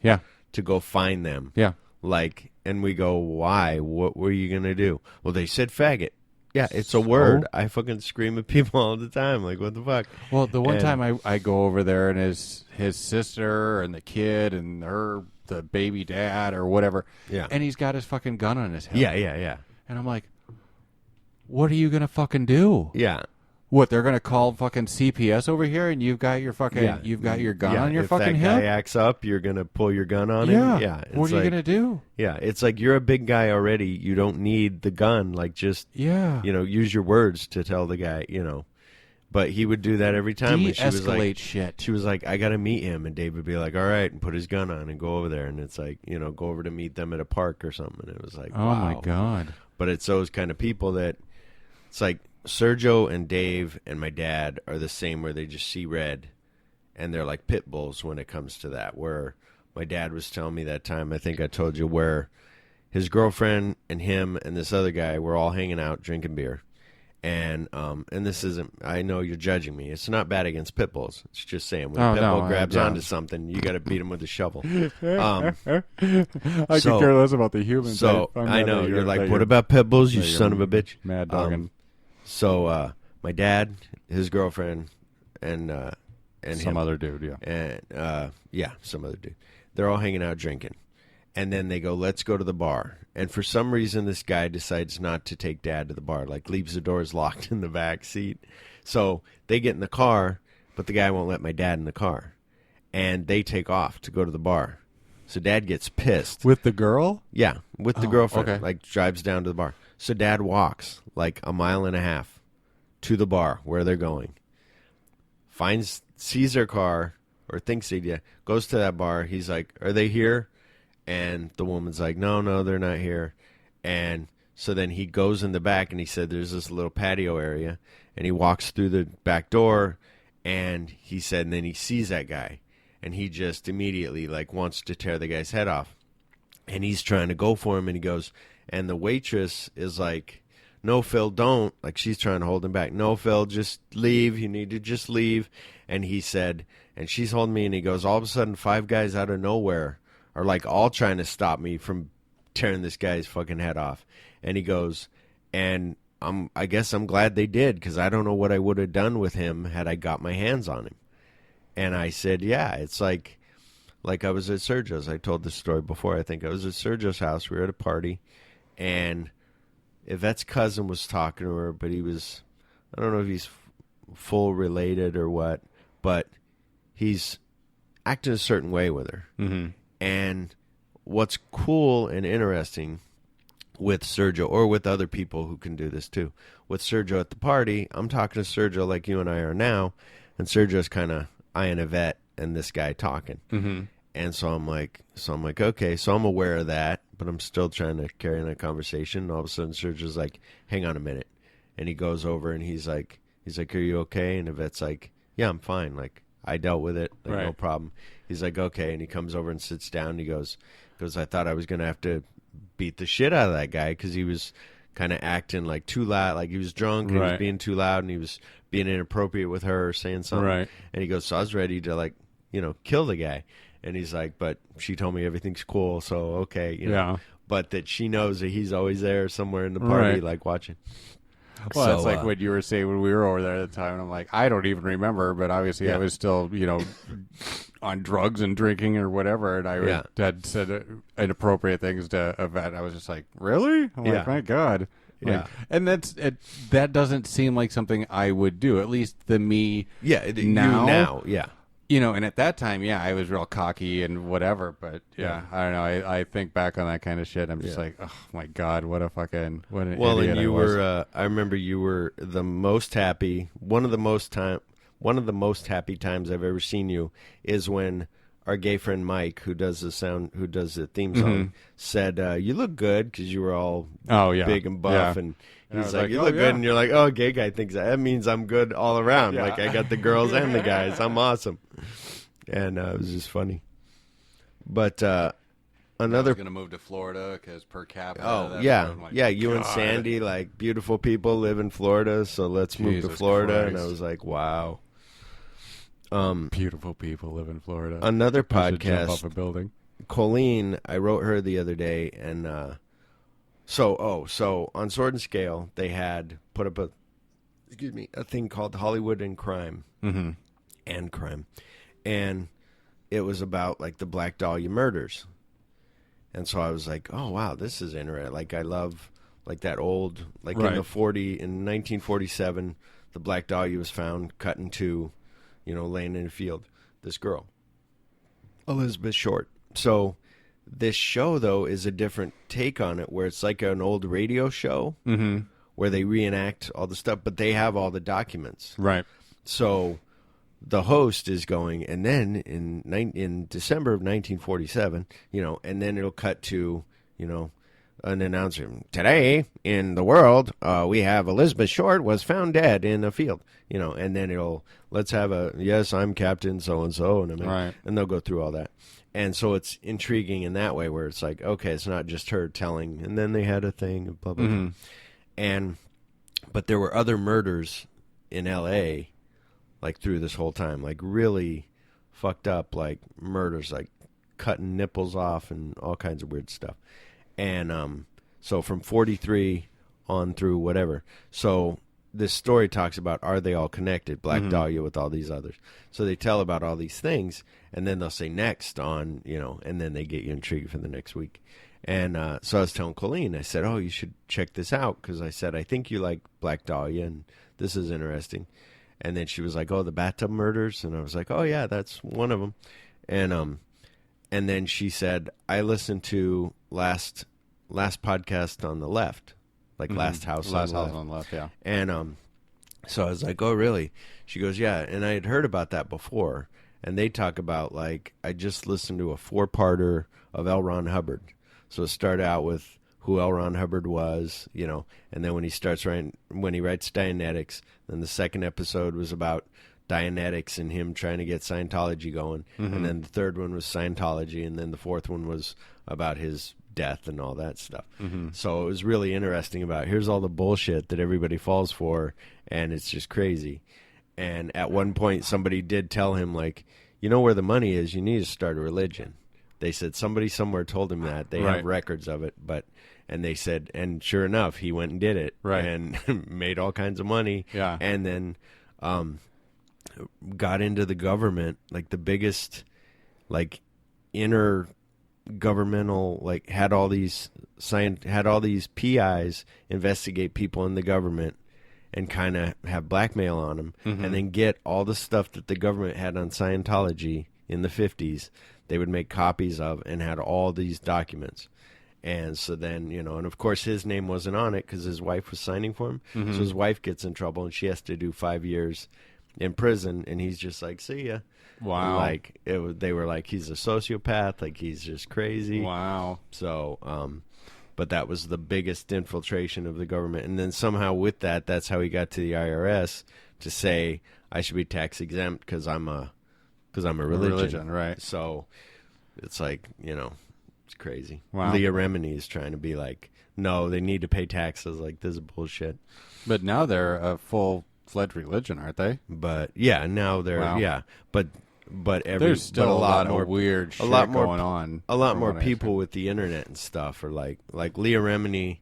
to go find them. Yeah. Like, and we go, "Why? What were you going to do?" "Well, they said faggot." Yeah, it's a word. I fucking scream at people all the time. Like, what the fuck? Well, the one time I go over there and his sister and the kid and the baby dad or whatever. Yeah. And he's got his fucking gun on his head. Yeah. And I'm like, what are you going to fucking do? Yeah. What, they're going to call fucking CPS over here and you've got your fucking, you've got your gun on your fucking hip? If that guy acts up, you're going to pull your gun on him? Yeah. What are you going to do? Yeah. It's like, you're a big guy already. You don't need the gun. Like, just, you know, use your words to tell the guy, you know. But he would do that every time. De-escalate shit. She was like, "I got to meet him." And Dave would be like, "All right," and put his gun on and go over there. And it's like, you know, go over to meet them at a park or something. And it was like, oh, wow. my God. But it's those kind of people that, it's like, Sergio and Dave and my dad are the same, where they just see red. And they're like pit bulls when it comes to that. Where my dad was telling me that time, I think I told you, where his girlfriend and him and this other guy were all hanging out drinking beer. And this isn't, I know you're judging me. It's not bad against pit bulls. It's just saying, when a pit bull grabs onto something, you got to beat him with a shovel. I could care less about the humans. So I know you're like, what about pit bulls, you son of a bitch? Mad dogging. So my dad, his girlfriend, and some other dude, and some other dude. They're all hanging out drinking. And then they go, "Let's go to the bar." And for some reason, this guy decides not to take Dad to the bar, like leaves the doors locked in the back seat. So they get in the car, but the guy won't let my dad in the car. And they take off to go to the bar. So Dad gets pissed. With the girl? Yeah, with the girlfriend. Okay. Like, drives down to the bar. So Dad walks like a mile and a half to the bar where they're going. Sees their car, or thinks he did, goes to that bar. He's like, "Are they here?" And the woman's like, "No, they're not here." And so then he goes in the back, and he said there's this little patio area, and he walks through the back door, and he said, and then he sees that guy, and he just immediately like wants to tear the guy's head off, and he's trying to go for him, and he goes, and the waitress is like, "No, Phil, don't." Like, she's trying to hold him back. "No, Phil, just leave. You need to just leave." And he said, and she's holding me, and he goes, all of a sudden, 5 guys out of nowhere are like all trying to stop me from tearing this guy's fucking head off. And he goes, and I guess I'm glad they did, because I don't know what I would have done with him had I got my hands on him. And I said, yeah, it's like I was at Sergio's. I told this story before. I think I was at Sergio's house. We were at a party, and Yvette's cousin was talking to her, but he was, I don't know if he's full related or what, but he's acting a certain way with her. Mm-hmm. And what's cool and interesting with Sergio, or with other people who can do this too, with Sergio at the party, I'm talking to Sergio like you and I are now, and Sergio's kind of eyeing Yvette and this guy talking. Mm-hmm. And so I'm like, okay, so I'm aware of that, but I'm still trying to carry on a conversation. And all of a sudden, Sergio's like, "Hang on a minute," and he goes over and he's like, "Are you okay?" And Yvette's like, "Yeah, I'm fine. Like, I dealt with it, like, right. No problem." He's like, "Okay," and he comes over and sits down. And he goes, "I thought I was gonna have to beat the shit out of that guy because he was kind of acting like too loud, like he was drunk, and he was being too loud, and he was being inappropriate with her, or saying something." Right. And he goes, "So I was ready to, like, kill the guy." And he's like, "But she told me everything's cool, so okay, Yeah. But that she knows that he's always there somewhere in the party, Right. like watching." Well, So, it's like what you were saying when we were over there at the time. And I'm like, I don't even remember, but obviously Yeah. I was still, on drugs and drinking or whatever. And I had said inappropriate things to Yvette. I was just like, really? I'm like, my God. Yeah. And that doesn't seem like something I would do, at least the me now. Yeah. And at that time, I was real cocky and whatever, but I don't know. I think back on that kind of shit. I'm just like, oh my God, what an idiot and you I was. were, I remember you were the most happy. One of the most happy times I've ever seen you is when our gay friend Mike, who does the theme song, said, "You look good," because you were all big and buff, and he's like, "You look good," and you're like, "Oh, gay guy thinks that means I'm good all around. Yeah. Like, I got the girls and the guys. I'm awesome." And it was just funny. But I another was going to move to Florida because per capita. Oh, yeah. You and Sandy, like, beautiful people, live in Florida, so let's move to Florida. Christ. And I was like, wow. Beautiful people live in Florida. Another I should jump podcast, off a building. Colleen, I wrote her the other day, and so on Sword and Scale, they had put up a thing called Hollywood and Crime. Mm-hmm. And Crime. And it was about, like, the Black Dahlia murders. And so I was like, oh, wow, this is interesting. Like, I love, like, that old, like, in 1947, the Black Dahlia was found cut in two, laying in a field. This girl, Elizabeth Short. So this show, though, is a different take on it, where it's like an old radio show where they reenact all the stuff, but they have all the documents. Right. So the host is going, and then in December of 1947, and then it'll cut to, an announcer. "Today in the world, we have Elizabeth Short was found dead in a field," and then let's have yes, I'm Captain so-and-so, and they'll go through all that. And so it's intriguing in that way, where it's like, okay, it's not just her telling, and then they had a thing, blah, blah, blah. But there were other murders in L.A., like, through this whole time, like, really fucked up, like, murders, like cutting nipples off and all kinds of weird stuff. And so from 43 on through whatever. So this story talks about, are they all connected, Black Dahlia with all these others? So they tell about all these things, and then they'll say next on, and then they get you intrigued for the next week. And so I was telling Colleen, I said, oh, you should check this out, because I said, I think you like Black Dahlia, and this is interesting. And then she was like, oh, the bathtub murders? And I was like, oh, yeah, that's one of them. And then she said, I listened to last podcast on the left, like Last House on the Left. Yeah. And so I was like, oh, really? She goes, yeah. And I had heard about that before. and they talk about, like, I just listened to a 4-parter of L. Ron Hubbard. So it started out with who L. Ron Hubbard was, you know, and then when he writes Dianetics, then the second episode was about Dianetics and him trying to get Scientology going, and then the third one was Scientology, and then the fourth one was about his death and all that stuff. So it was really interesting about, here's all the bullshit that everybody falls for, and it's just crazy. And at one point, somebody did tell him, like, you know where the money is, you need to start a religion. They said somebody somewhere told him that. They have records of it, and they said, and sure enough, he went and did it, and made all kinds of money, and then got into the government, like the biggest, like, intergovernmental, like, had all these PIs investigate people in the government and kind of have blackmail on them, and then get all the stuff that the government had on Scientology in the 50s. They would make copies of and had all these documents. And so then, you know, and of course his name wasn't on it because his wife was signing for him. So his wife gets in trouble and she has to do 5 years in prison, and he's just like, see ya. Wow. And, like, they were like, he's a sociopath, like, he's just crazy. Wow. So, but that was the biggest infiltration of the government. And then somehow with that, that's how he got to the IRS to say, I should be tax exempt because I'm a religion. Right. So it's like, you know, it's crazy. Wow. Leah Remini is trying to be like, no, they need to pay taxes. Like, this is bullshit. But now they're a full-fledged religion, aren't they? But yeah, now they're but there's still a lot more weird shit going on. A lot more people with the internet and stuff are like Leah Remini.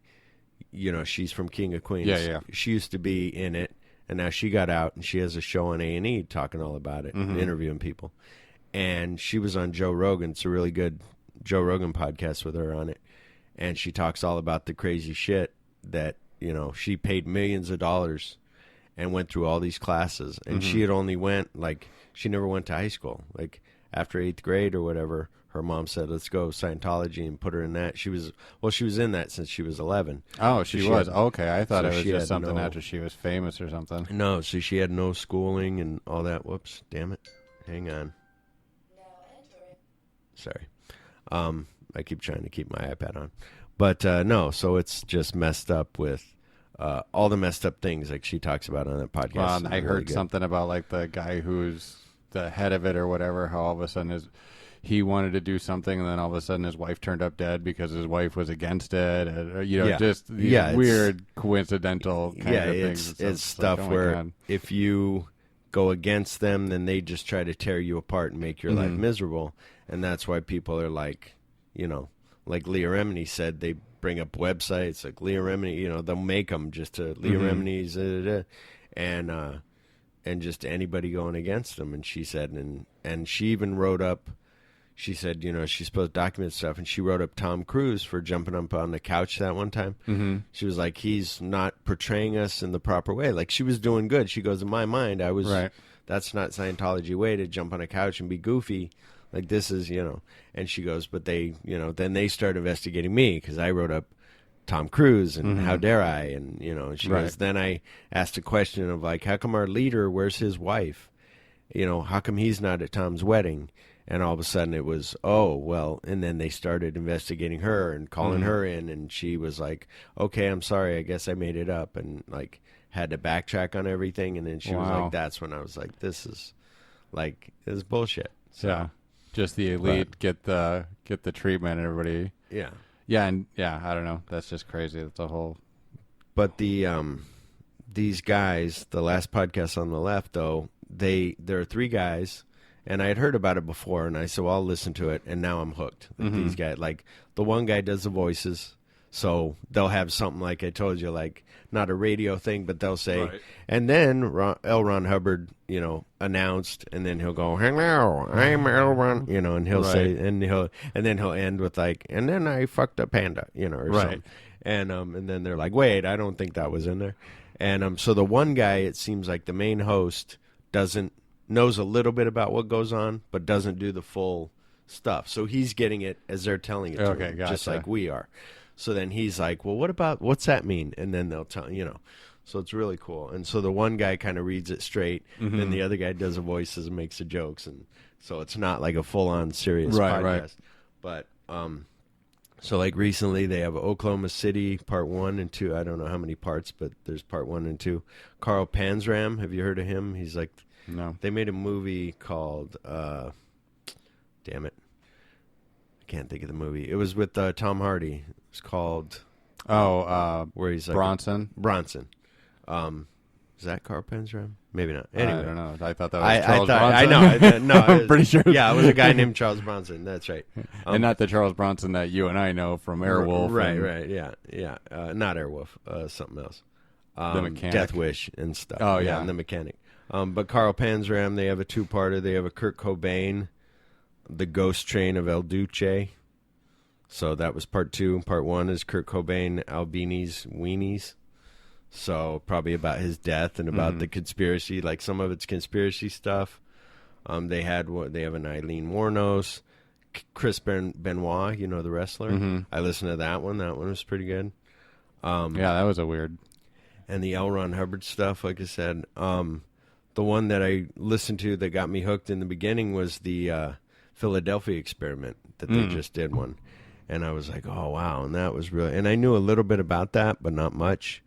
You know, she's from King of Queens. Yeah. She used to be in it, and now she got out and she has a show on A&E talking all about it, interviewing people. And she was on Joe Rogan. It's a really good Joe Rogan podcast with her on it, and she talks all about the crazy shit that, you know, she paid millions of dollars and went through all these classes, and she had only she never went to high school. Like, after 8th grade or whatever, her mom said, let's go Scientology, and put her in that. She was in that since she was 11. Oh, she was. Okay, I thought it was just something after she was famous or something. No, so she had no schooling and all that. Whoops, damn it. Hang on. Sorry. I keep trying to keep my iPad on. But no, so it's just messed up with all the messed up things like she talks about on that podcast. Well, and I heard something about, like, the guy who's the head of it or whatever, how all of a sudden he wanted to do something, and then all of a sudden his wife turned up dead because his wife was against it. And, you know, just these weird coincidental kind of things. It's stuff like, where if you go against them, then they just try to tear you apart and make your life miserable. And that's why people are like, you know, like Leah Remini said, they bring up websites like Leah Remini, you know, they'll make them just to Leah Remini's, and just anybody going against them. And she said, and she even wrote up, she said, you know, she's supposed to document stuff, and she wrote up Tom Cruise for jumping up on the couch that one time. She was like, he's not portraying us in the proper way. Like, she was doing good. She goes, in my mind, I was, that's not Scientology way to jump on a couch and be goofy. Like, this is, you know, and she goes, but they, you know, then they start investigating me because I wrote up Tom Cruise and how dare I, and, you know, and she goes, then I asked a question of, like, how come our leader, where's his wife? You know, how come he's not at Tom's wedding? And all of a sudden it was, oh, well, and then they started investigating her and calling her in, and she was like, okay, I'm sorry, I guess I made it up, and, like, had to backtrack on everything, and then she was like, that's when I was like, this is bullshit. So, yeah. Just the elite get the treatment, and everybody. Yeah. Yeah, and I don't know. That's just crazy. That's a whole. But these guys, the last podcast on the left, though, there are 3 guys, and I had heard about it before, and I said, well, I'll listen to it, and now I'm hooked. These guys, like, the one guy does the voices, so they'll have something like I told you, like, not a radio thing, but they'll say, and then L. Ron Hubbard, you know, announced, and then he'll go, hello, I'm L. Ron, you know, and he'll say, and then he'll end with, like, and then I fucked a panda, you know, or something. And then they're like, wait, I don't think that was in there. And so the one guy, it seems like the main host knows a little bit about what goes on, but doesn't do the full stuff. So he's getting it as they're telling it to him, just like we are. So then he's like, well, what's that mean? And then they'll tell, you know. So it's really cool. And so the one guy kind of reads it straight, and the other guy does the voices and makes the jokes, and so it's not like a full-on serious podcast. Right. But so like recently they have Oklahoma City Part 1 and 2. I don't know how many parts, but there's Part 1 and 2. Carl Panzram, have you heard of him? He's like, no. They made a movie called, damn it, I can't think of the movie. It was with Tom Hardy. It's called, where he's like Bronson. Is that Carl Panzram? Maybe not. Anyway, I don't know. I thought that was Charles Bronson. Bronson. I know. No, I'm pretty sure. Yeah, it was a guy named Charles Bronson. That's right. And not the Charles Bronson that you and I know from Airwolf. Right. Yeah. Not Airwolf. Something else. The Mechanic. Death Wish and stuff. Oh, yeah. And The Mechanic. But Carl Panzram, they have a two-parter. They have a Kurt Cobain, The Ghost Train of El Duce. So that was Part 2. Part 1 is Kurt Cobain, Albini's Weenies. So probably about his death and about the conspiracy, like some of it's conspiracy stuff. They have an Eileen Wuornos, Chris Benoit, you know, the wrestler. I listened to that one. That one was pretty good. Yeah, that was a weird. And the L. Ron Hubbard stuff, like I said. The one that I listened to that got me hooked in the beginning was the Philadelphia experiment that they just did one. And I was like, oh, wow. And that was really... And I knew a little bit about that, but not much.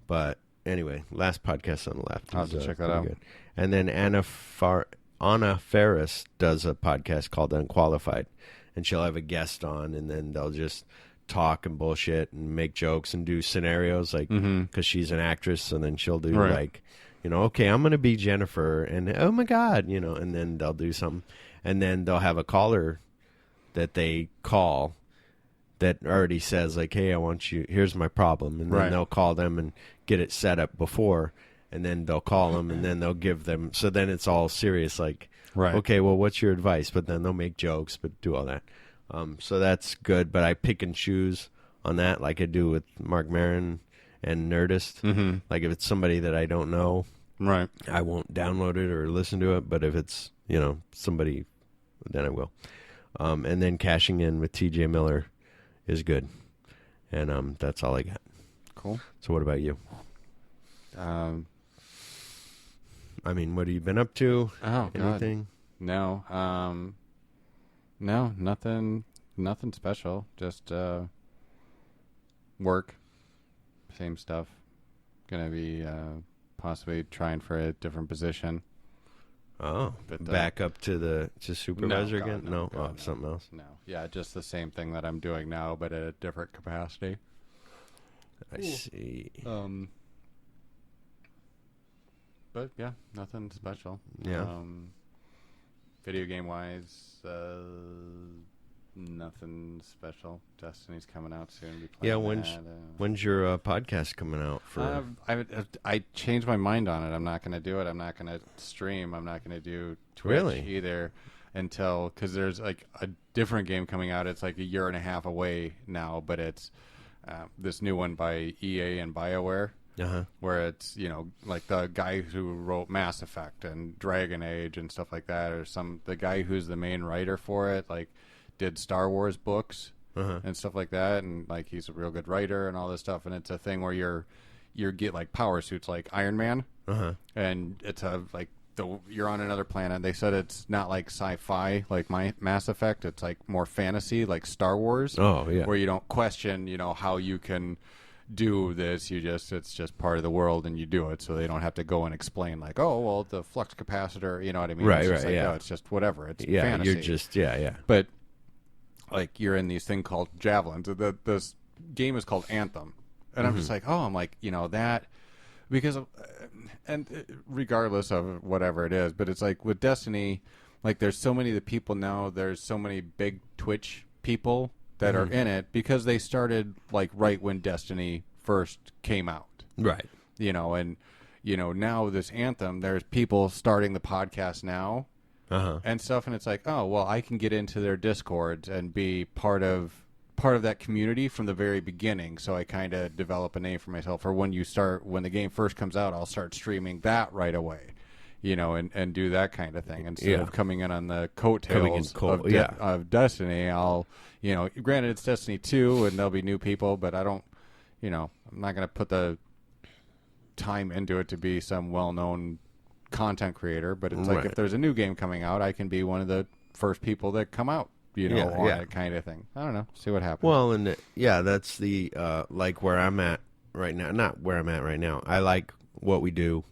But anyway, last podcast on the left. I'll have to check that out. Good. And then Anna Faris does a podcast called Unqualified. And she'll have a guest on, and then they'll just talk and bullshit and make jokes and do scenarios, like, because she's an actress, and then she'll do, like, you know, okay, I'm going to be Jennifer, and oh my God, you know, and then they'll do something. And then they'll have a caller that they call that already says, like, hey, I want you, here's my problem. And then they'll call them and get it set up before, and then they'll call them, and then they'll give them, so then it's all serious, like, okay, well, what's your advice? But then they'll make jokes, but do all that. So that's good, but I pick and choose on that, like I do with Mark Maron and Nerdist. Like, if it's somebody that I don't know, I won't download it or listen to it, but if it's, you know, somebody, then I will. And then cashing in with TJ Miller is good. And that's all I got. Cool. So what about you? I mean, what have you been up to? Oh, anything? God. No, nothing special. Just work, same stuff. Gonna be possibly trying for a different position. Oh, but back up to supervisor again? No, something else. No, yeah, just the same thing that I'm doing now, but at a different capacity. I see. But yeah, nothing special. Yeah. Video game wise, nothing special. Destiny's coming out soon. Yeah, when's your podcast coming out? For I changed my mind on it. I'm not going to do it. I'm not going to stream. I'm not going to do Twitch either until, because there's like a different game coming out. It's like a year and a half away now, but it's this new one by EA and BioWare. Where it's, you know, like the guy who wrote Mass Effect and Dragon Age and stuff like that, or the guy who's the main writer for it, like, did Star Wars books and stuff like that, and like he's a real good writer and all this stuff. And it's a thing where you get like power suits like Iron Man, and it's you're on another planet. They said it's not like sci-fi like my Mass Effect. It's like more fantasy like Star Wars. Oh yeah, where you don't question, you know, how you can do this. It's just part of the world, and you do it, so they don't have to go and explain like, oh, well, the flux capacitor, you know what I mean? Right, it's yeah. No, it's just whatever. It's fantasy. You're just yeah. But like, you're in these thing called javelins. This game is called Anthem, and I'm just like, oh, I'm like, you know, that because of, and regardless of whatever it is, but it's like with Destiny, like there's so many of the people now. There's so many big Twitch people that are in it because they started like right when Destiny first came out. Right. You know, and you know, now this Anthem, there's people starting the podcast now and stuff, and it's like, oh, well, I can get into their Discords and be part of that community from the very beginning. So I kind of develop a name for myself. Or when the game first comes out, I'll start streaming that right away. You know, and do that kind of thing instead of coming in on the coattails of Destiny. I'll, you know, granted it's Destiny 2 and there'll be new people, but I don't, you know, I'm not going to put the time into it to be some well-known content creator, but it's like Right. if there's a new game coming out, I can be one of the first people that come out, on it kind of thing. I don't know. See what happens. Well, and that's the like where I'm at right now. Not where I'm at right now. I like what we do,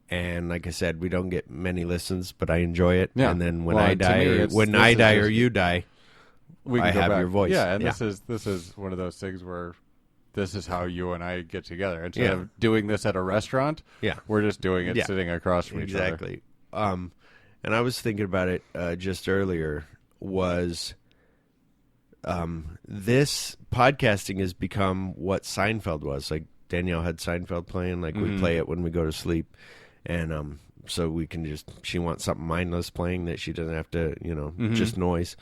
and like I said, we don't get many listens, but I enjoy it. Yeah. And then when Well, I and to die, me, or it's- when this I is die just- or you die, we can I go have back. your voice. Yeah, and Yeah. this is one of those things where this is how you and I get together. Instead Yeah. of doing this at a restaurant, Yeah. we're just doing it Yeah. sitting across from each other. Exactly. And I was thinking about it just earlier. Was this podcasting has become what Seinfeld was. Like Danielle had Seinfeld playing. Like we play it when we go to sleep, and so we can just. She wants something mindless playing that she doesn't have to, just noise.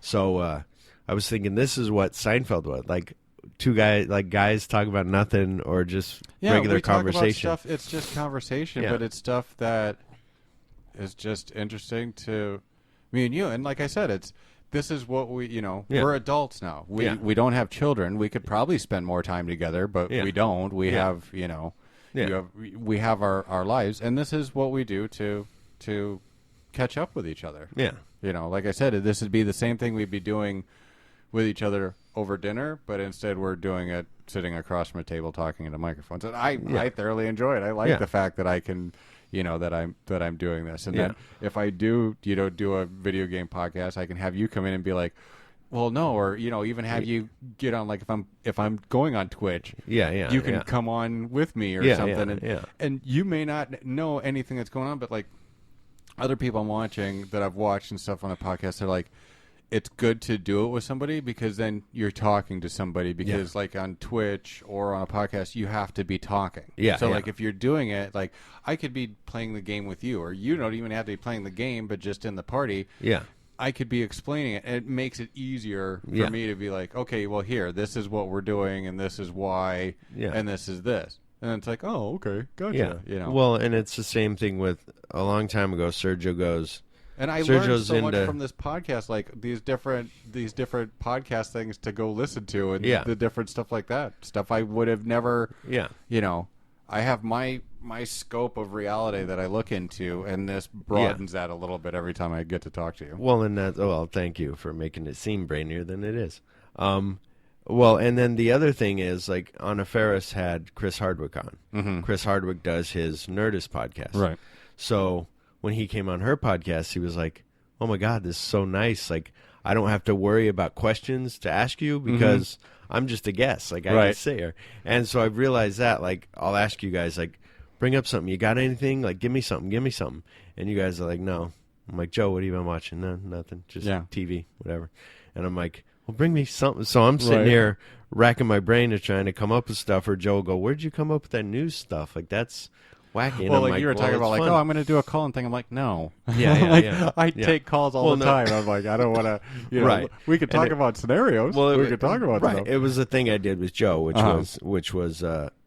So I was thinking this is what Seinfeld was. Like two guys talk about nothing or just regular we talk about conversation. stuff, it's just conversation, Yeah. but it's stuff that is just interesting to me and you. And like I said, this is what we, Yeah. we're adults now. We don't have children. We could probably spend more time together, but Yeah. we don't. We Yeah. have, Yeah. we have our lives, and this is what we do to catch up with each other. Yeah. Like I said, this would be the same thing we'd be doing with each other over dinner, but instead we're doing it sitting across from a table talking into microphones. And I thoroughly enjoy it. I like the fact that I can, that I'm doing this. And then if I do, do a video game podcast, I can have you come in and be like, well, no, or even have you get on, like if I'm going on Twitch, you can come on with me or something, and you may not know anything that's going on, but like other people I'm watching that I've watched and stuff on a podcast, they're like, it's good to do it with somebody because then you're talking to somebody, because like on Twitch or on a podcast, you have to be talking. So like if you're doing it, like I could be playing the game with you, or you don't even have to be playing the game, but just in the party. Yeah. I could be explaining it, and it makes it easier for me to be like, okay, well here, this is what we're doing, and this is why, and this is this. And it's like, oh, okay, gotcha. Yeah. Well, and it's the same thing with a long time ago, Sergio goes... And I learned so much from this podcast, like these different podcast things to go listen to, and the different stuff like that. Stuff I would have never. Yeah. I have my scope of reality that I look into, and this broadens that a little bit every time I get to talk to you. Well, and thank you for making it seem brainier than it is. Well, and then the other thing is, like, Anna Faris had Chris Hardwick on. Mm-hmm. Chris Hardwick does his Nerdist podcast. Right. So when he came on her podcast, he was like, oh, my God, this is so nice. Like, I don't have to worry about questions to ask you because I'm just a guest. Like, I can sit here. And so I've realized that, like, I'll ask you guys, like, bring up something. You got anything? Like, give me something. And you guys are like, no. I'm like, Joe, what have you been watching? No, nothing. Just TV, whatever. And I'm like, well, bring me something. So I'm sitting here racking my brain and trying to come up with stuff. Or Joe will go, where'd you come up with that news stuff? Like, that's wacky. And well, I'm like you were talking about, like, fun. oh, I'm going to do a call-in thing. I'm like, no. I take calls all the time. I'm like, I don't want to. We could talk about scenarios. Well, we could talk about stuff. It was a thing I did with Joe, which was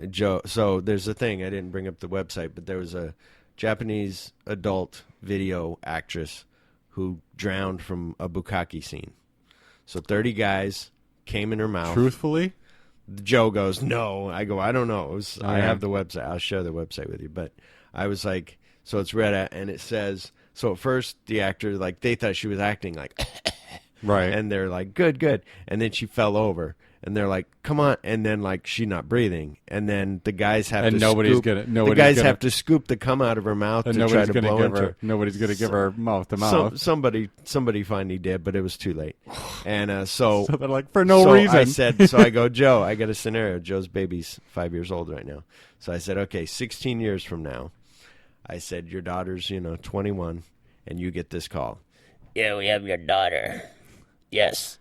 Joe. So there's a thing I didn't bring up the website, but there was a Japanese adult video actress who drowned from a bukake scene. So 30 guys came in her mouth. Truthfully? Joe goes, no. I go, I don't know. I have the website. I'll share the website with you. But I was like, so it's read at, and it says, so at first the actor, like, they thought she was acting like, right. And they're like, good. And then she fell over. And they're like, come on. And then, like, she's not breathing. And then the guys have to have to scoop the cum out of her mouth to try to blow into her. Nobody's going to give her mouth to mouth. Somebody finally did, but it was too late. And so they're like, for no reason. I said, so I go, Joe, I got a scenario. Joe's baby's 5 years old right now. So I said, okay, 16 years from now, I said, your daughter's, 21, and you get this call. Yeah, we have your daughter. Yes.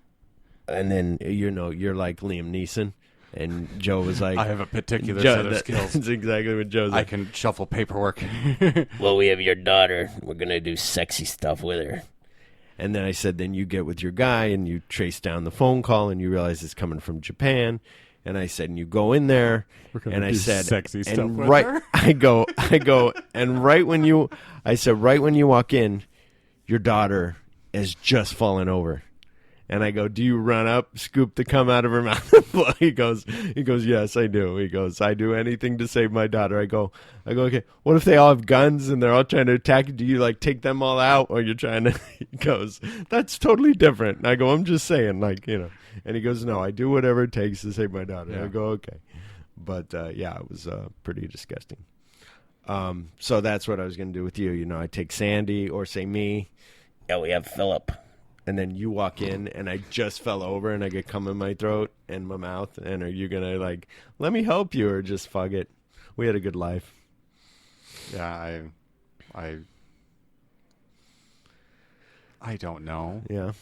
And then, you're like Liam Neeson. And Joe was like... I have a particular set of skills. That's exactly what Joe's like. I can shuffle paperwork. Well, we have your daughter. We're going to do sexy stuff with her. And then I said, then you get with your guy and you trace down the phone call and you realize it's coming from Japan. And I said, and you go in there. And I said, sexy stuff and with right, her. I go, and right when you walk in, your daughter is just fallen over. And I go, do you run up, scoop the cum out of her mouth and blow? He goes, yes, I do. He goes, I do anything to save my daughter. I go, okay, what if they all have guns and they're all trying to attack you? Do you like take them all out or you're trying to, he goes, that's totally different. And I go, I'm just saying, like, you know, and he goes, no, I do whatever it takes to save my daughter. Yeah. I go, okay. But, yeah, it was pretty disgusting. So that's what I was going to do with you. You know, I take Sandy or say me. Yeah, we have Phillip. And then you walk in, and I just fell over, and I get cum in my throat and my mouth. And are you gonna like let me help you, or just fuck it? We had a good life. Yeah, I don't know. Yeah,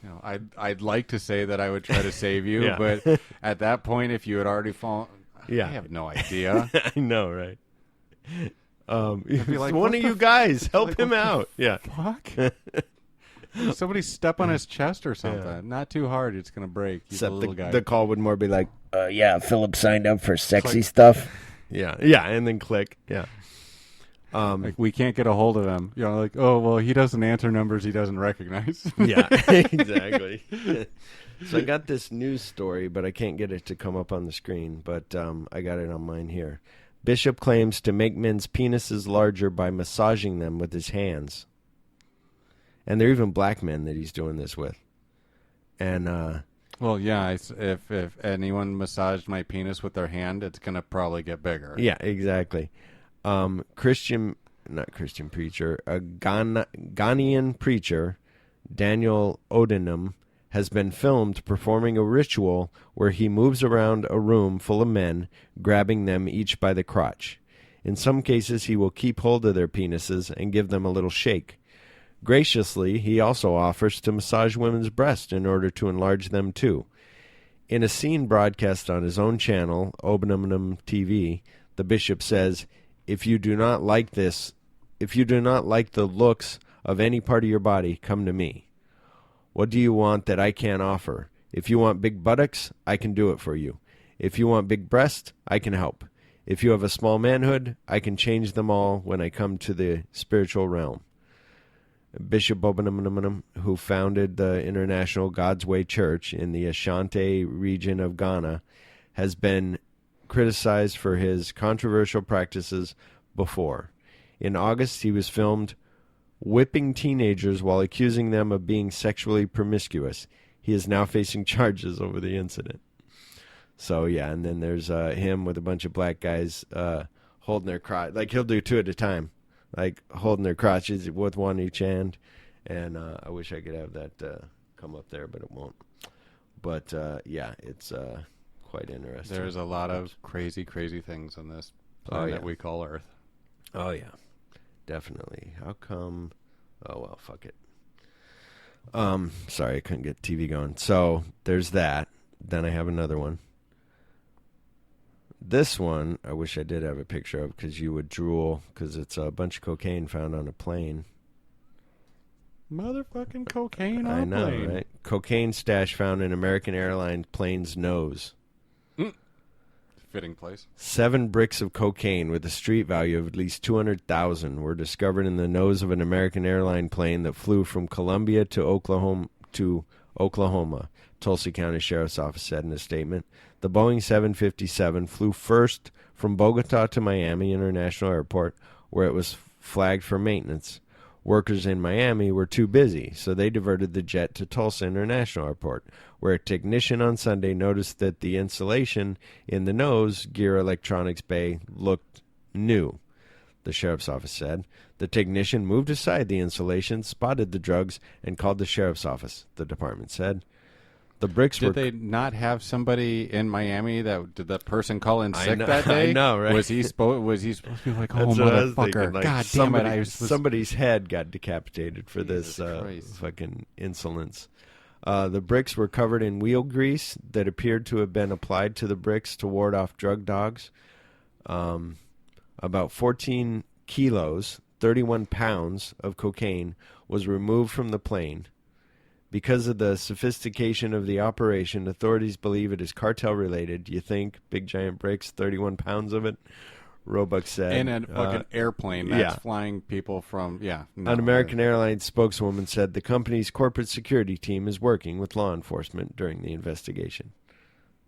you know, I'd like to say that I would try to save you, yeah. But at that point, if you had already fallen, yeah, I have no idea. I know, right? Like, one of you guys help him out. Yeah, fuck. Somebody step on his chest or something. Yeah. Not too hard. It's going to break. He's Except a little guy. The call would more be like, yeah, Phillip signed up for sexy stuff. Yeah, and then click. Yeah. Like, we can't get a hold of him. You know, like, oh, well, he doesn't answer numbers he doesn't recognize. Yeah, exactly. So I got this news story, but I can't get it to come up on the screen. But I got it on mine here. Bishop claims to make men's penises larger by massaging them with his hands. And there are even black men that he's doing this with. And well, yeah, if anyone massaged my penis with their hand, it's going to probably get bigger. Yeah, exactly. Not Christian preacher, a Ghanaian preacher, Daniel Odenham, has been filmed performing a ritual where he moves around a room full of men, grabbing them each by the crotch. In some cases, he will keep hold of their penises and give them a little shake. Graciously, he also offers to massage women's breasts in order to enlarge them too. In a scene broadcast on his own channel, Obenham TV, the bishop says, if you do not like the looks of any part of your body, come to me. What do you want that I can't offer? If you want big buttocks, I can do it for you. If you want big breasts, I can help. If you have a small manhood, I can change them all when I come to the spiritual realm. Bishop Obenham, who founded the International God's Way Church in the Ashanti region of Ghana, has been criticized for his controversial practices before. In August, he was filmed whipping teenagers while accusing them of being sexually promiscuous. He is now facing charges over the incident. So, yeah, and then there's him with a bunch of black guys holding their crotch. Like, he'll do two at a time. Like holding their crotches with one each hand, and I wish I could have that come up there, but it won't. But yeah, it's quite interesting. There's a lot of crazy things on this planet we call Earth. Oh yeah, definitely. How come? Oh well, fuck it. Sorry, I couldn't get TV going. So there's that. Then I have another one. This one, I wish I did have a picture of because you would drool because it's a bunch of cocaine found on a plane. Motherfucking cocaine on I know, a plane. Right? Cocaine stash found in American Airlines plane's nose. Fitting place. 7 bricks of cocaine with a street value of at least $200,000 were discovered in the nose of an American airline plane that flew from Colombia to Oklahoma, Tulsa County Sheriff's Office said in a statement. The Boeing 757 flew first from Bogota to Miami International Airport, where it was flagged for maintenance. Workers in Miami were too busy, so they diverted the jet to Tulsa International Airport, where a technician on Sunday noticed that the insulation in the nose gear electronics bay looked new, the sheriff's office said. The technician moved aside the insulation, spotted the drugs, and called the sheriff's office, the department said. The bricks Did they not have somebody in Miami that did that person call in sick that day? I know, right? Was he supposed to be like, oh, That's what I was motherfucker, thinking, like, God damn it! Somebody's head got decapitated for Jesus this fucking insolence. The bricks were covered in wheel grease that appeared to have been applied to the bricks to ward off drug dogs. About 14 kilos, 31 pounds of cocaine was removed from the plane. Because of the sophistication of the operation, authorities believe it is cartel-related. You think big giant bricks, 31 pounds of it, Roebuck said. In a fucking airplane that's flying people from, An American Airlines spokeswoman said the company's corporate security team is working with law enforcement during the investigation.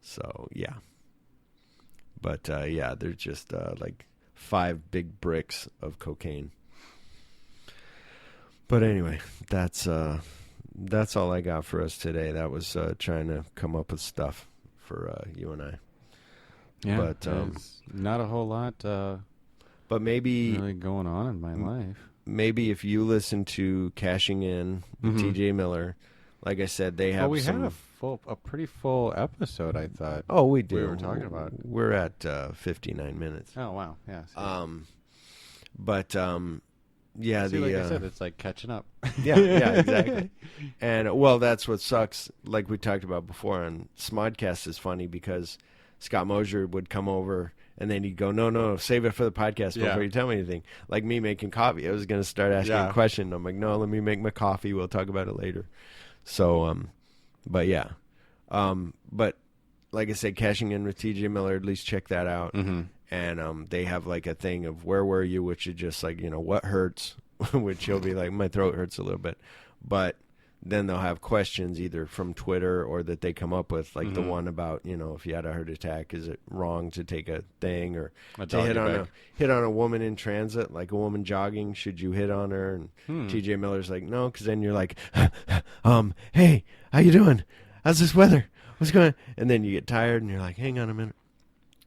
So, yeah. But, there's just like 5 big bricks of cocaine. But anyway, that's all I got for us today. That was trying to come up with stuff for you and I. Yeah, but not a whole lot but maybe really going on in my life. Maybe if you listen to Cashing In with TJ Miller, like I said, they have had a pretty full episode, I thought. Oh, we did. We were talking about. We're at 59 minutes. Oh, wow. Yeah. See, like I said, it's like catching up. yeah, exactly. And, well, that's what sucks. Like we talked about before on Smodcast is funny because Scott Mosier would come over and then he'd go, no, save it for the podcast before you tell me anything. Like me making coffee. I was going to start asking a question. I'm like, no, let me make my coffee. We'll talk about it later. So, but yeah. But like I said, Cashing In with TJ Miller, at least check that out. Mm-hmm. And they have like a thing of where were you, which is just like, what hurts, which you'll be like, my throat hurts a little bit. But then they'll have questions either from Twitter or that they come up with, like the one about, if you had a heart attack, is it wrong to take a thing or to hit on a woman in transit, like a woman jogging, should you hit on her? And TJ Miller's like, no, because then you're like, hey, how you doing? How's this weather? What's going on? And then you get tired and you're like, hang on a minute.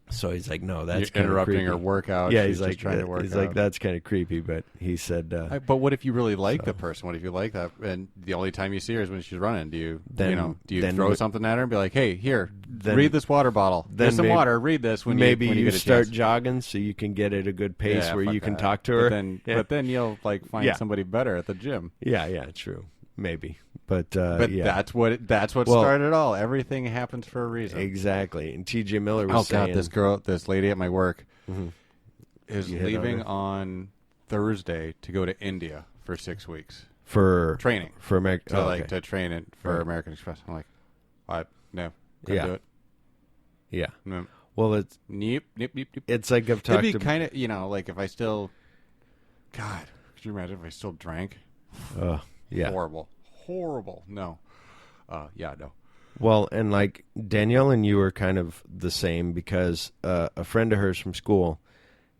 So he's like, no, that's you're interrupting creepy. her workout. Yeah, he's he's like trying to work. He's out. like, that's kind of creepy. But he said, but what if you really like the person? What if you like that, and the only time you see her is when she's running? Do you, do you throw something at her and be like, hey, here, read this water bottle. There's some water. Read this. When you get a start chance. jogging so you can get at a good pace where you can talk to her. But then you'll like find somebody better at the gym. Yeah, true. Maybe. But that's what started it all. Everything happens for a reason. Exactly. And TJ Miller was saying, this lady at my work is leaving on Thursday to go to India for 6 weeks for training for American. To train it for American Express. I'm like, no, couldn't do it. Yeah. No. Well, it's neep. It's like I've talked. It'd be kind of like if I still. God, could you imagine if I still drank? Yeah. Horrible. No. No. Well, and like Danielle and you are kind of the same because a friend of hers from school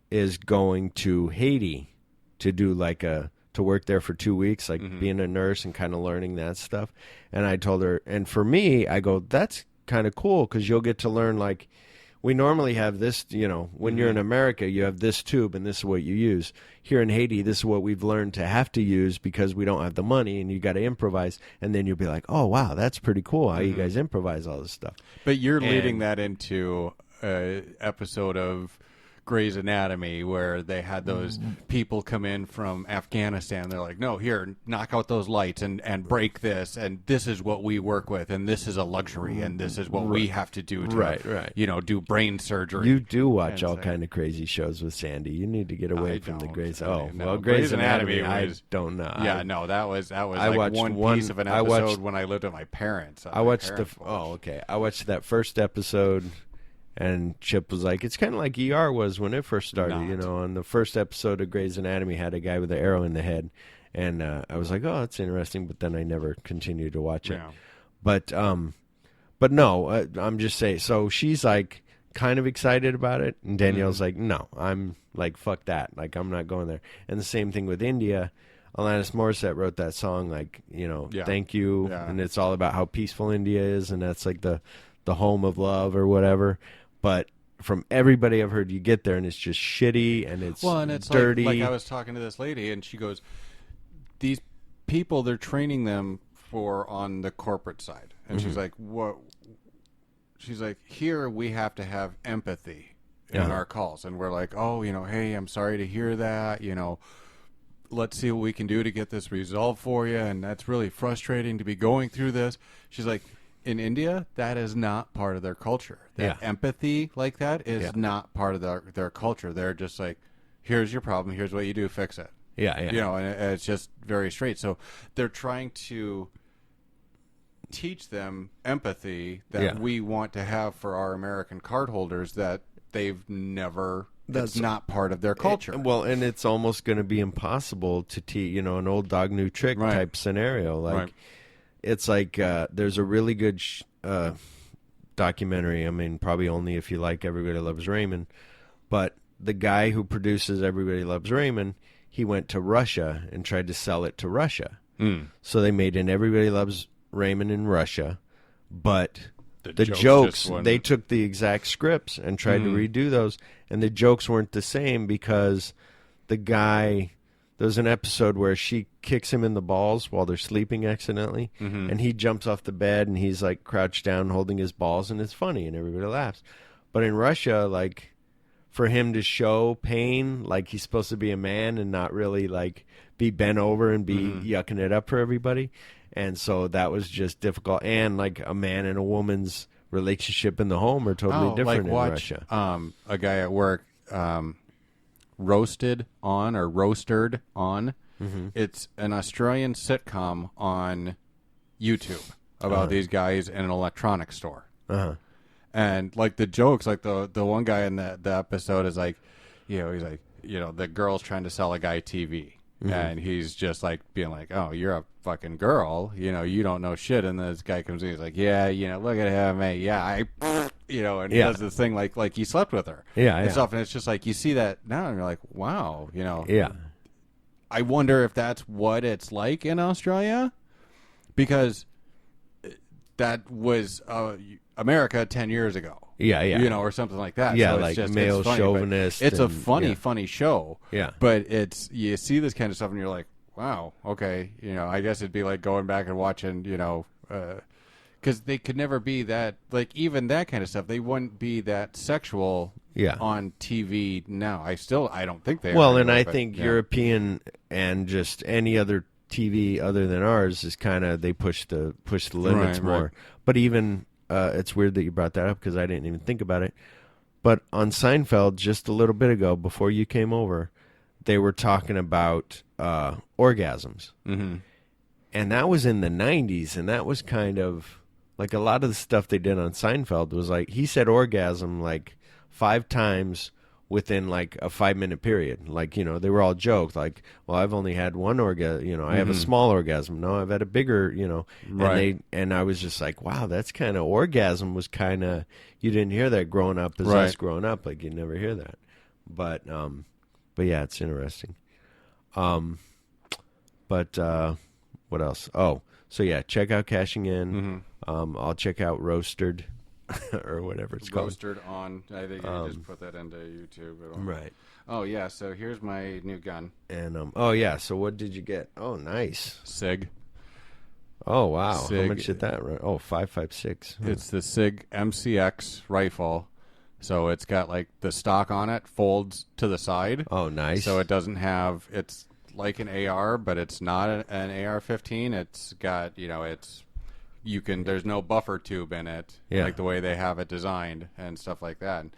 is going to Haiti to do to work there for 2 weeks, like being a nurse and kind of learning that stuff. And I told her, and for me, I go, that's kind of cool because you'll get to learn like, we normally have this, when you're in America, you have this tube and this is what you use. Here in Haiti, this is what we've learned to have to use because we don't have the money and you got to improvise. And then you'll be like, oh, wow, that's pretty cool how you guys improvise all this stuff. But you're leading that into an episode of Grey's Anatomy where they had those people come in from Afghanistan. They're like, no, here, knock out those lights and break this. And this is what we work with. And this is a luxury. And this is what we have to do to, do brain surgery. You do watch all kind of crazy shows with Sandy. You need to get away from the Grey's. Grey's Anatomy, I don't know. Yeah, that was like one piece of an episode when I lived with my parents. I watched I watched that first episode. And Chip was like, it's kind of like ER was when it first started, on the first episode of Grey's Anatomy had a guy with an arrow in the head. And I was like, oh, that's interesting. But then I never continued to watch it. Yeah. But no, I'm just saying. So she's like kind of excited about it. And Danielle's like, no, I'm like, fuck that. Like, I'm not going there. And the same thing with India. Alanis Morissette wrote that song, like, thank you. Yeah. And it's all about how peaceful India is. And that's like the home of love or whatever. But from everybody I've heard, you get there and it's just shitty and it's dirty. Like I was talking to this lady and she goes, these people, they're training them for on the corporate side. And she's like, what? She's like, here we have to have empathy in our calls. And we're like, oh, hey, I'm sorry to hear that. Let's see what we can do to get this resolved for you. And that's really frustrating to be going through this. She's like, in India, that is not part of their culture. That empathy like that is not part of their culture. They're just like, here's your problem, here's what you do, fix it. Yeah. And it's just very straight. So they're trying to teach them empathy that we want to have for our American cardholders that they've never It's not part of their culture. And it's almost going to be impossible to teach, an old dog, new trick type scenario. Like, it's like there's a really good documentary. I mean, probably only if you like Everybody Loves Raymond. But the guy who produces Everybody Loves Raymond, he went to Russia and tried to sell it to Russia. So they made an Everybody Loves Raymond in Russia, but the jokes they took the exact scripts and tried to redo those, and the jokes weren't the same because the guy, there's an episode where she kicks him in the balls while they're sleeping accidentally, and he jumps off the bed and he's like crouched down holding his balls, and it's funny and everybody laughs. But in Russia, like, for him to show pain, like he's supposed to be a man and not really like be bent over and be yucking it up for everybody. And so that was just difficult. And like a man and a woman's relationship in the home are totally different in Russia. A guy at work roasted on or roastered on. It's an Australian sitcom on YouTube about these guys in an electronics store. And like the jokes, like the one guy in the episode is like, he's like, the girl's trying to sell a guy TV. And he's just like being like, oh, you're a fucking girl, you don't know shit. And this guy comes in, he's like, yeah, look at him, hey, yeah, and he does this thing like he slept with her, and stuff. And it's just like you see that now, and you're like, wow, I wonder if that's what it's like in Australia, because that was America 10 years ago. Or something like that. Yeah, so like just, male chauvinist. It's a funny show. Yeah. But you see this kind of stuff and you're like, wow, okay. I guess it'd be like going back and watching, because they could never be that, like even that kind of stuff, they wouldn't be that sexual on TV now. I don't think they are. Well, and I think European and just any other TV other than ours is kind of, they push the limits more. Right. But even... it's weird that you brought that up because I didn't even think about it. But on Seinfeld, just a little bit ago, before you came over, they were talking about orgasms. And that was in the 90s, and that was kind of like a lot of the stuff they did on Seinfeld was like, he said orgasm like 5 times within like a 5-minute period. Like, they were all jokes. Like, well, I've only had one orgasm, I have a small orgasm. No, I've had a bigger, Right. And I was just like, wow, that's kind of, orgasm was kind of, you didn't hear that growing up as us growing up. Like, you never hear that. But yeah, it's interesting. But what else? Oh, so yeah, check out Cashing In. I'll check out Roastered. Or whatever it's called. Roasted on. I think I just put that into YouTube. Right. Oh, yeah. So here's my new gun. And, oh, yeah. So what did you get? Oh, nice. SIG. Oh, wow. SIG. How much did that run? Oh, 5.56. It's the SIG MCX rifle. So it's got, like, the stock on it folds to the side. Oh, nice. So it doesn't have, it's like an AR, but it's not an AR-15. It's got, it's... there's no buffer tube in it, like the way they have it designed and stuff like that. And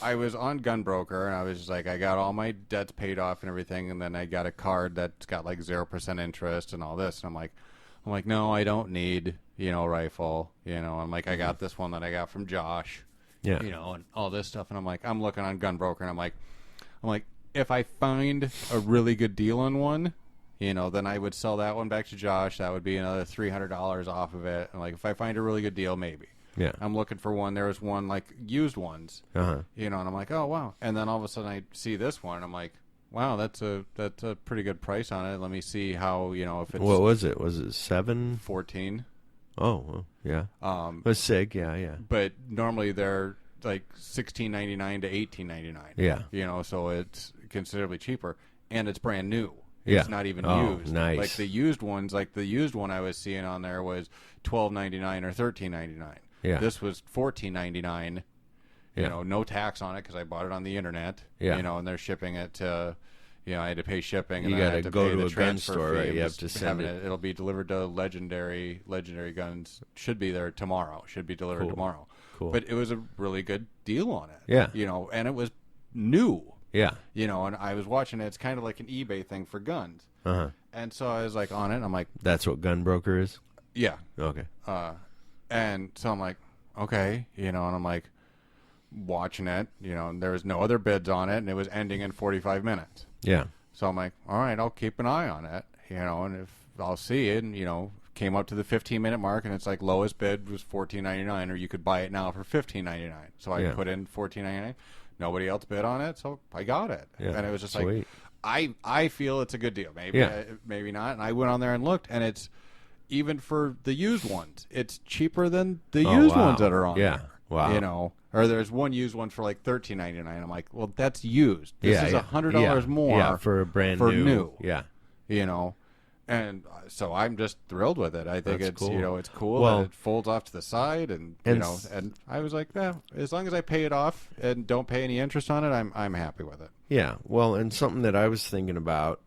I was on Gunbroker, and I was just like, I got all my debts paid off and everything, and then I got a card that's got like 0% interest and all this. And I'm like, no, I don't need, a rifle. I'm like, I got this one that I got from Josh, and all this stuff. And I'm like, I'm looking on Gunbroker, and I'm like, if I find a really good deal on one, then I would sell that one back to Josh. That would be another $300 off of it. And like, if I find a really good deal, maybe. Yeah. I'm looking for one. There was one, like, used ones. And I'm like, oh, wow. And then all of a sudden I see this one, and I'm like, wow, that's a pretty good price on it. Let me see how, if it's... What was it? Was it 7? 14. Oh, well, yeah. It was SIG, yeah. But normally they're like $16.99 to $18.99. Yeah. So it's considerably cheaper, and it's brand new. Yeah. It's not even used. Nice. Like the used ones, like the used one I was seeing on there was $12.99 or $13.99. Yeah. This was $14.99. No tax on it because I bought it on the internet. Yeah. And they're shipping it to, I had to pay shipping. You got to go to a gun store, right? You have to send it. It'll be delivered to Legendary Guns. Should be there tomorrow. Should be delivered tomorrow. Cool. But it was a really good deal on it. Yeah. And it was new. Yeah. And I was watching it. It's kind of like an eBay thing for guns. And so I was like on it. And I'm like, that's what Gunbroker is? Yeah. Okay. And so I'm like, okay. And I'm like, watching it, and there was no other bids on it, and it was ending in 45 minutes. Yeah. So I'm like, all right, I'll keep an eye on it, and if I'll see it, and, came up to the 15-minute mark, and it's like lowest bid was $14.99, or you could buy it now for $15.99. So I put in $14.99. Nobody else bid on it, so I got it. Yeah. And it was just Sweet. like, I feel it's a good deal. Maybe maybe not. And I went on there and looked, and it's, even for the used ones, it's cheaper than the used ones that are on there. Wow. Or there's one used one for like $13.99. I'm like, well, that's used. This is $100 more for a brand new. Yeah. And so I'm just thrilled with it. I think That's it's cool. it's cool Well, that it folds off to the side, and and I was like, as long as I pay it off and don't pay any interest on it, I'm happy with it. Yeah. Well, and something that I was thinking about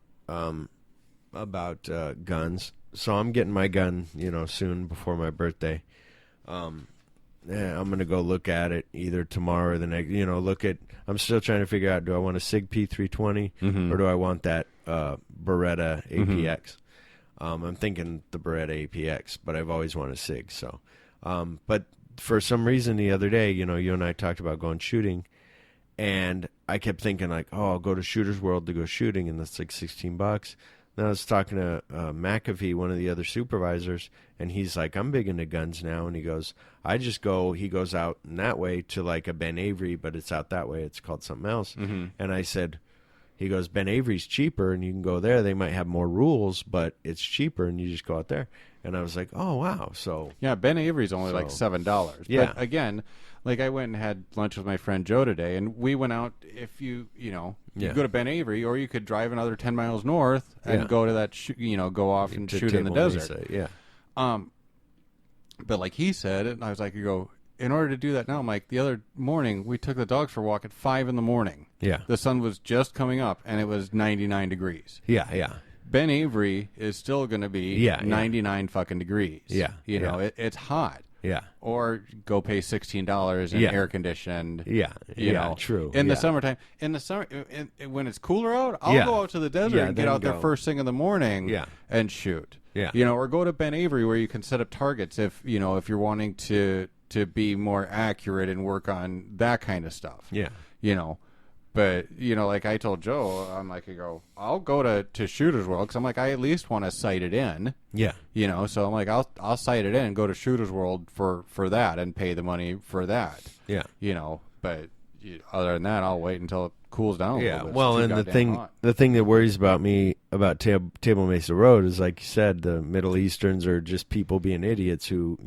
guns. So I'm getting my gun, soon before my birthday. I'm gonna go look at it either tomorrow or the next. I'm still trying to figure out: do I want a Sig P320 or do I want that Beretta APX? I'm thinking the Beretta APX, but I've always wanted a Sig. So, but for some reason the other day, you and I talked about going shooting, and I kept thinking like, oh, I'll go to Shooter's World to go shooting, and that's like $16. Then I was talking to McAfee, one of the other supervisors, and he's like, I'm big into guns now. And he goes, he goes out in that way to like a Ben Avery, but it's out that way. It's called something else. And I said, he goes, Ben Avery's cheaper, and you can go there. They might have more rules, but it's cheaper, and you just go out there. And I was like, oh, wow. So yeah, Ben Avery's only like $7. Yeah. But again, like I went and had lunch with my friend Joe today, and we went out. If you go to Ben Avery, or you could drive another 10 miles north and go to that, go off and shoot in the desert. Yeah. But like he said, and I was like, in order to do that now, I'm like, the other morning we took the dogs for a walk at 5 a.m. Yeah. The sun was just coming up, and it was 99 degrees. Yeah, yeah. Ben Avery is still going to be 99 fucking degrees. Yeah. It's hot. Yeah. Or go pay $16 and air conditioned. Yeah. True. In the summertime. In the summer, when it's cooler out, I'll go out to the desert and get out there first thing in the morning and shoot. Yeah. Or go to Ben Avery where you can set up targets if you're wanting to be more accurate and work on that kind of stuff. Yeah. But, like I told Joe, I'm like, I'll go to Shooter's World, because I'm like, I at least want to sight it in. Yeah. So I'm like, I'll sight it in and go to Shooter's World for that and pay the money for that. Yeah. But other than that, I'll wait until it cools down a little bit. Well, and the thing that worries about me about Table Mesa Road is, like you said, the Middle Easterns are just people being idiots who,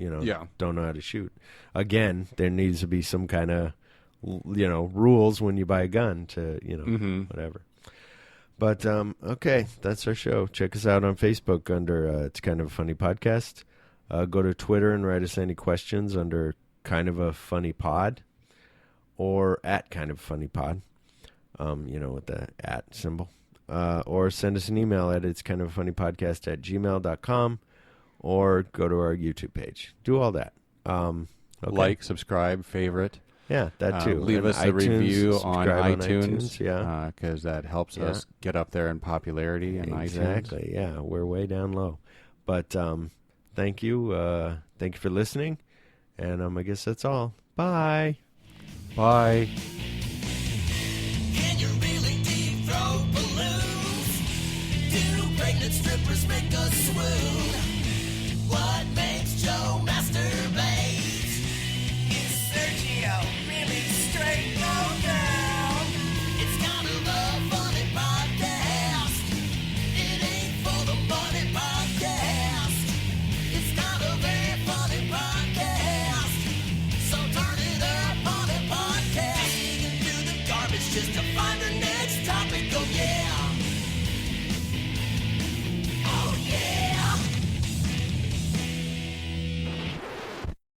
don't know how to shoot. Again, there needs to be some kind of rules when you buy a gun to, whatever. But, okay, that's our show. Check us out on Facebook under It's Kind of a Funny Podcast. Go to Twitter and write us any questions under Kind of a Funny Pod or at Kind of Funny Pod, with the at symbol. Or send us an email at It's Kind of a Funny Podcast at gmail.com, or go to our YouTube page. Do all that. Okay. Like, subscribe, favorite. Yeah, that too. Leave us a review on iTunes. Yeah, because that helps us get up there in popularity in iTunes. Exactly. Yeah, we're way down low. But thank you. Thank you for listening. And I guess that's all. Bye. Bye. Can you really deep throat balloons? Do pregnant strippers make us swoon?